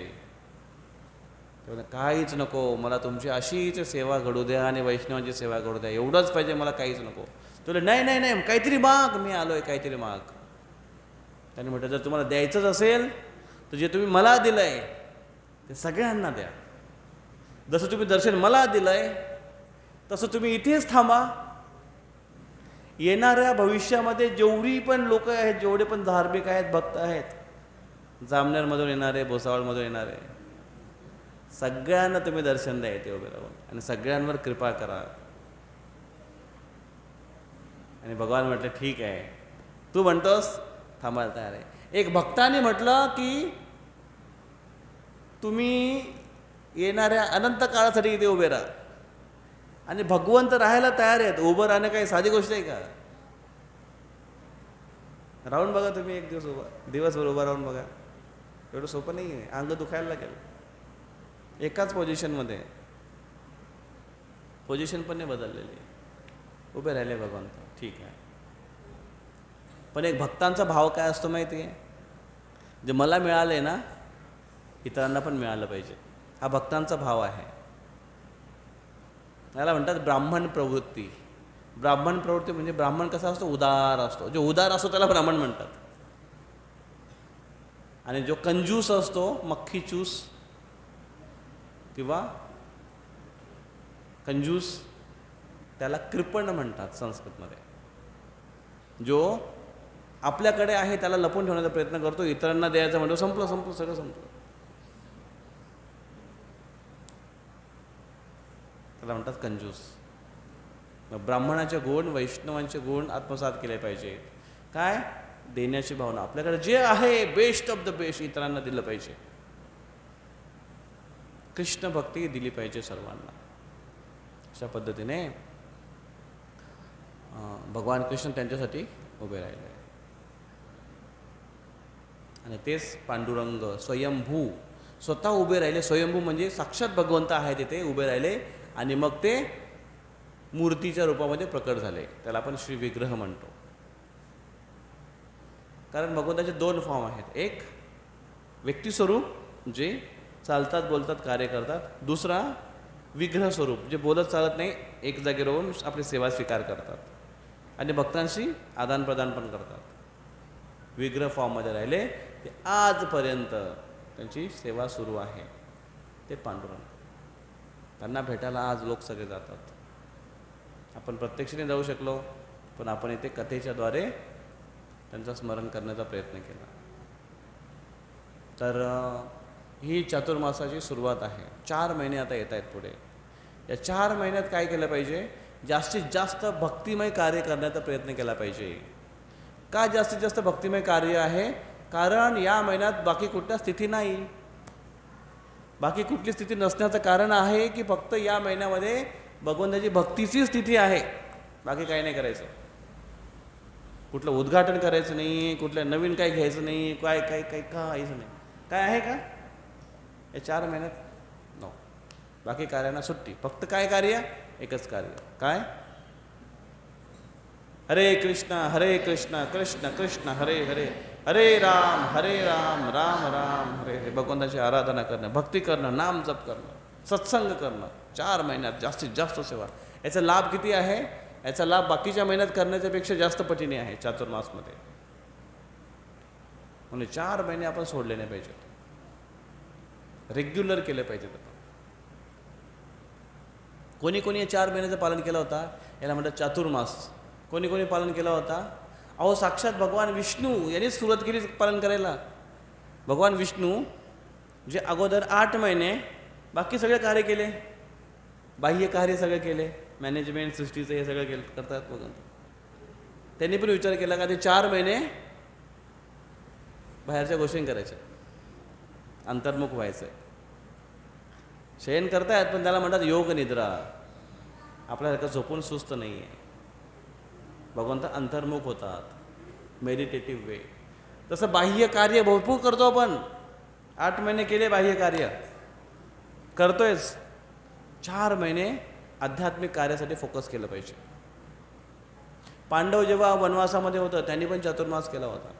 काहीच नको, मला तुमची अशीच सेवा घडू द्या आणि वैष्णवांची सेवा घडू द्या, एवढंच पाहिजे मला, काहीच नको. तुला नाही काहीतरी माग, मी आलोय, काहीतरी माग. त्यांनी म्हटलं जर तुम्हाला द्यायचंच असेल तर जे तुम्ही मला दिलंय ते सगळ्यांना द्या. जसं तुम्ही दर्शन मला दिलंय तसं तुम्ही इथेच थांबा. येणाऱ्या भविष्यामध्ये जेवढी पण लोक आहेत, जेवढे पण धार्मिक आहेत, भक्त आहेत, जामनेरमधून येणारे, भुसावळमधून येणारे, सगळ्यांना तुम्ही दर्शन द्या इथे उभे राहून आणि सगळ्यांवर कृपा करा. आणि भगवान म्हटलं ठीक आहे, तू म्हणतोस, थांबायला तयार आहे. एक भक्ताने म्हटलं की तुम्ही येणाऱ्या अनंत काळासाठी इथे उभे राहा. आणि भगवंत राहायला तयार आहेत. उभं राहणं काही साधी गोष्ट आहे का? राहून बघा तुम्ही एक दिवसभर उभं राहून बघा, एवढं सोपं नाही आहे. अंग दुखायला लागेल. एकाच पोझिशनमध्ये, पोझिशन पण नाही बदललेली, उभे राहिले भगवंत, ठीक आहे. पण एक भक्तांचा भाव काय असतो माहिती आहे? जे मला मिळालं आहे ना, इतरांना पण मिळालं पाहिजे, हा भक्तांचा भाव आहे. याला म्हणतात ब्राह्मण प्रवृत्ती. ब्राह्मण प्रवृत्ती म्हणजे ब्राह्मण कसा असतो? उदार असतो. जो उदार असतो त्याला ब्राह्मण म्हणतात. आणि जो कंजूस असतो, मक्खी चूस किंवा कंजूस, त्याला कृपण म्हणतात संस्कृतमध्ये. जो आपल्याकडे आहे त्याला लपून ठेवण्याचा प्रयत्न करतो, इतरांना द्यायचं म्हणजे संपलं सगळं संपलं, त्याला म्हणतात कंजूस. ब्राह्मणाचे गुण, वैष्णवांचे गुण आत्मसात केले पाहिजे. काय? देण्याची भावना. आपल्याकडे जे आहे बेस्ट ऑफ द बेस्ट इतरांना दिलं पाहिजे. कृष्ण भक्ती दिली पाहिजे सर्वांना. अशा पद्धतीने भगवान कृष्ण त्यांच्यासाठी उभे राहिले. आणि तेच पांडुरंग स्वयंभू स्वतः उभे राहिले. स्वयंभू म्हणजे साक्षात भगवंत आहे तिथे उभे राहिले. आणि मग ते मूर्तीच्या रूपामध्ये प्रकट झाले. त्याला आपण श्री विग्रह म्हणतो. कारण भगवंताचे दोन फॉर्म आहेत. एक व्यक्तिस्वरूप जे चालतात, बोलतात, कार्य करतात. दुसरा विग्रह स्वरूप, जे बोलत चालत नाही, एक जागी राहून आपली सेवा स्वीकार करतात आणि भक्तांशी आदानप्रदान पण करतात. विग्रह फॉर्ममध्ये राहिले ते आजपर्यंत त्यांची सेवा सुरू आहे. ते पांडुरंग, त्यांना भेटायला आज लोक सगळे जातात. आपण प्रत्यक्षाने जाऊ शकलो, पण आपण इथे कथेच्याद्वारे त्यांचं स्मरण करण्याचा प्रयत्न केला. तर ही चातुर्मासाची सुरुवात आहे. 4 महिने आता येत आहेत पुढे. या 4 महिन्यात काय केलं पाहिजे? जास्तीत जास्त भक्तिमय कार्य करण्याचा प्रयत्न केला पाहिजे. का जास्तीत जास्त भक्तिमय कार्य आहे? कारण या महिन्यात बाकी कुठल्या स्थिती नाही. बाकी कुठली स्थिती नसण्याचं कारण आहे की फक्त या महिन्यामध्ये भगवंताची भक्तीची स्थिती आहे. बाकी काही नाही करायचं. कुठलं उद्घाटन करायचं नाही, कुठलं नवीन काही घ्यायचं नाही, काय काही काही काहीच नाही. काय आहे का या 4 महिन्यात? नो. बाकी कार्यांना सुट्टी. फक्त काय कार्य? एकच कार्य. काय? हरे कृष्ण कृष्ण कृष्ण हरे हरे, हरे राम राम राम हरे हरे. भगवंताची आराधना करणं, भक्ती करणं, नाम जप करणं, सत्संग करणं. 4 महिन्यात जास्तीत जास्त सेवा. याचा लाभ किती आहे? याचा लाभ बाकीच्या महिन्यात करण्याच्यापेक्षा जास्त पटीने आहे चातुर्मासमध्ये. म्हणजे 4 महिने आपण सोडले नाही पाहिजेत, रेग्युलर केले पाहिजेत. कोणी कोणी या 4 महिन्याचं पालन केलं होता, याला म्हणतात चातुर्मास. कोणी कोणी पालन केला होता? अहो, साक्षात भगवान विष्णू यांनीच सुरुवात केली पालन करायला. भगवान विष्णू जे अगोदर 8 महिने बाकी सगळे कार्य केले, बाह्य कार्य सगळे केले, मॅनेजमेंट सृष्टीचं हे सगळं करतात भगवंत. त्यांनी पण विचार केला का ते 4 महिने बाहेरच्या गोष्टी करायच्या, अंतर्मुख व्हायचं आहे. शयन करतायत पण त्याला म्हणतात योग निद्रा. आपल्यासारखं झोपून सुस्त नाही आहे. भगवंत अंतर्मुख होतात, मेडिटेटिव्ह वे. तसं बाह्य कार्य भरपूर करतो आपण. 8 महिने केले बाह्य कार्य, करतोयच. 4 महिने आध्यात्मिक कार्यासाठी फोकस केलं पाहिजे. पांडव जेव्हा वनवासामध्ये होतं त्यांनी पण चातुर्मास केला होता.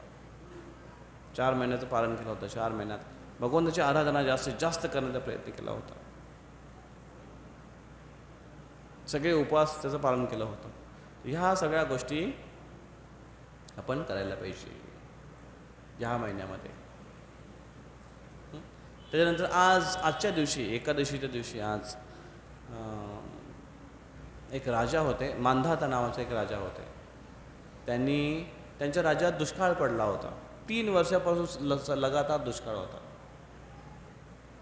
4 महिन्याचं पालन केलं होतं. 4 महिन्यात भगवंताची आराधना जास्तीत जास्त करण्याचा प्रयत्न केला होता. सगळे उपवास त्याचं पालन केलं होतं. ह्या सगळ्या गोष्टी आपण करायला पाहिजे ह्या महिन्यामध्ये. त्याच्यानंतर आजच्या दिवशी, एकादशीच्या दिवशी, आज एक राजा होते, मांधाता नावाचे एक राजा होते. त्यांच्या राज्यात दुष्काळ पडला होता. 3 वर्षापासून लगातार दुष्काळ होता.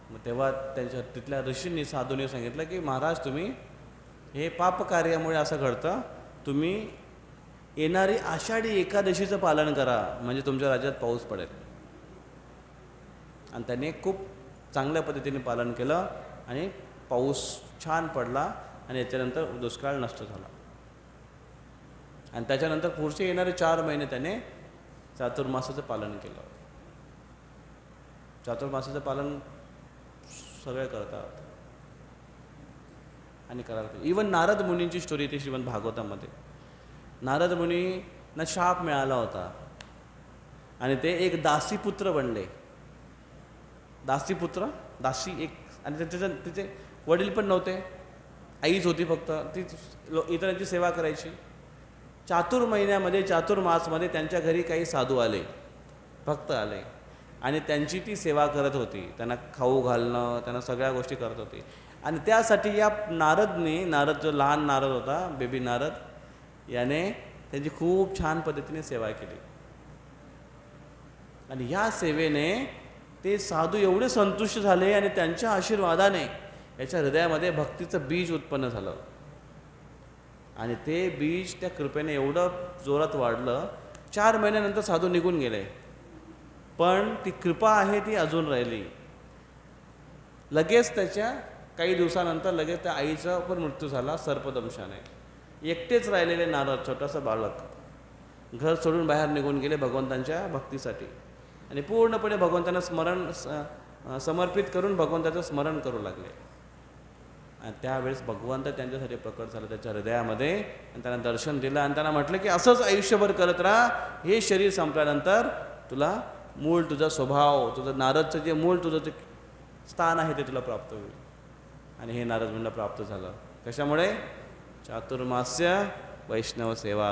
मग तेव्हा तिथल्या ऋषींनी, साधूंनी सांगितलं की महाराज, तुम्ही हे पाप कार्यामुळे असं घडतं, तुम्ही येणारी आषाढी एकादशीचं पालन करा, म्हणजे तुमच्या राज्यात पाऊस पडेल. आणि त्यांनी खूप चांगल्या पद्धतीने पालन केलं आणि पाऊस छान पडला आणि याच्यानंतर दुष्काळ नष्ट झाला. आणि त्याच्यानंतर पुढचे येणारे 4 महिने त्याने चातुर्मासाचं पालन केलं. चातुर्मासाचं पालन सगळे करतात आणि करायला पाहिजे. इवन नारद मुनींची स्टोरी येते श्रीमद भागवतामध्ये. नारद मुनींना शाप मिळाला होता आणि ते एक दासीपुत्र बनले. दासीपुत्र, दासी एक. आणि तिचे वडील पण नव्हते, आईच होती फक्त. ती इतरांची सेवा करायची. चातुर्मासमध्ये त्यांच्या घरी काही साधू आले, भक्त आले आणि त्यांची ती सेवा करत होती. त्यांना खाऊ घालणं, त्यांना सगळ्या गोष्टी करत होती. आणि त्यासाठी या नारद जो लहान नारद होता, बेबी नारद, याने त्यांची खूप छान पद्धतीने सेवा केली. आणि या सेवेने ते साधू एवढे संतुष्ट झाले आणि त्यांच्या आशीर्वादाने याच्या हृदयामध्ये भक्तीचं बीज उत्पन्न झालं. आणि ते बीज त्या कृपेने एवढं जोरात वाढलं. 4 महिन्यानंतर साधू निघून गेले, पण ती कृपा आहे ती अजून राहिली. लगेच त्याच्या काही दिवसानंतर लगेच त्या आईचा पण मृत्यू झाला सर्पदंशाने. एकटेच राहिलेले नारद, छोटासा बालक, घर सोडून बाहेर निघून गेले भगवंतांच्या भक्तीसाठी आणि पूर्णपणे भगवंतांना समर्पित करून भगवंताचं स्मरण करू लागले. आणि त्यावेळेस भगवंत त्यांच्यासाठी प्रकट झालं त्याच्या हृदयामध्ये आणि त्यांना दर्शन दिलं आणि त्यांना म्हटलं की असंच आयुष्यभर करत राहा. हे शरीर संपल्यानंतर तुला मूळ तुझा स्वभाव, तुझं नारदचं जे मूळ तुझं जे स्थान आहे ते तुला प्राप्त होईल. आणि हे नारद मुनींना प्राप्त झालं. कशामुळे? चातुर्मास्य वैष्णव सेवा.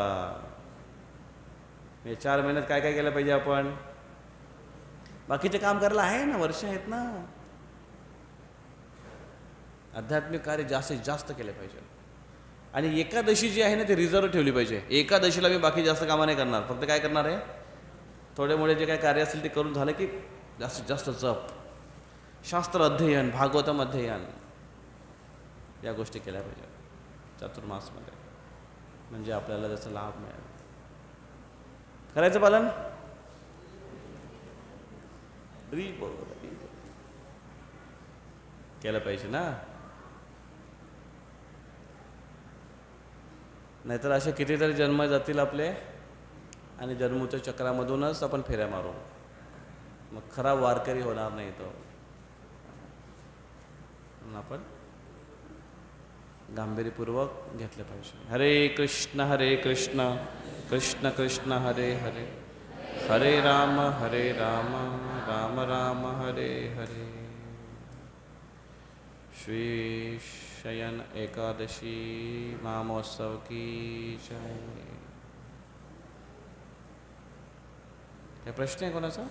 हे 4 महिन्यात काय काय केलं पाहिजे आपण? बाकीचे काम करायला आहे ना, वर्ष आहेत ना. आध्यात्मिक कार्य जास्तीत जास्त केले पाहिजे. आणि एकादशी जी आहे ना ती रिझर्व ठेवली पाहिजे. एकादशीला मी बाकी जास्त कामं नाही करणार, फक्त काय करणार आहे, थोडे मोठे जे काही कार्य असेल ते करून झालं की जास्तीत जास्त जप, शास्त्र अध्ययन, भागवतम अध्ययन, या गोष्टी केल्या पाहिजे चातुर्मासमध्ये. म्हणजे आपल्याला त्याचा लाभ मिळेल. करायचं पालन? केलं पाहिजे ना. नाहीतर असे कितीतरी जन्म जातील आपले आणि जन्मोच्या चक्रामधूनच आपण फेऱ्या मारू. मग खरा वारकरी होणार नाही तो. आपण गांभीर्यपूर्वक घेतले पाहिजे. हरे कृष्ण कृष्ण कृष्ण हरे हरे, हरे राम राम राम हरे हरे. श्री शयन एकादशी महामहोत्सव की जय. काय प्रश्न आहे कोणाचा?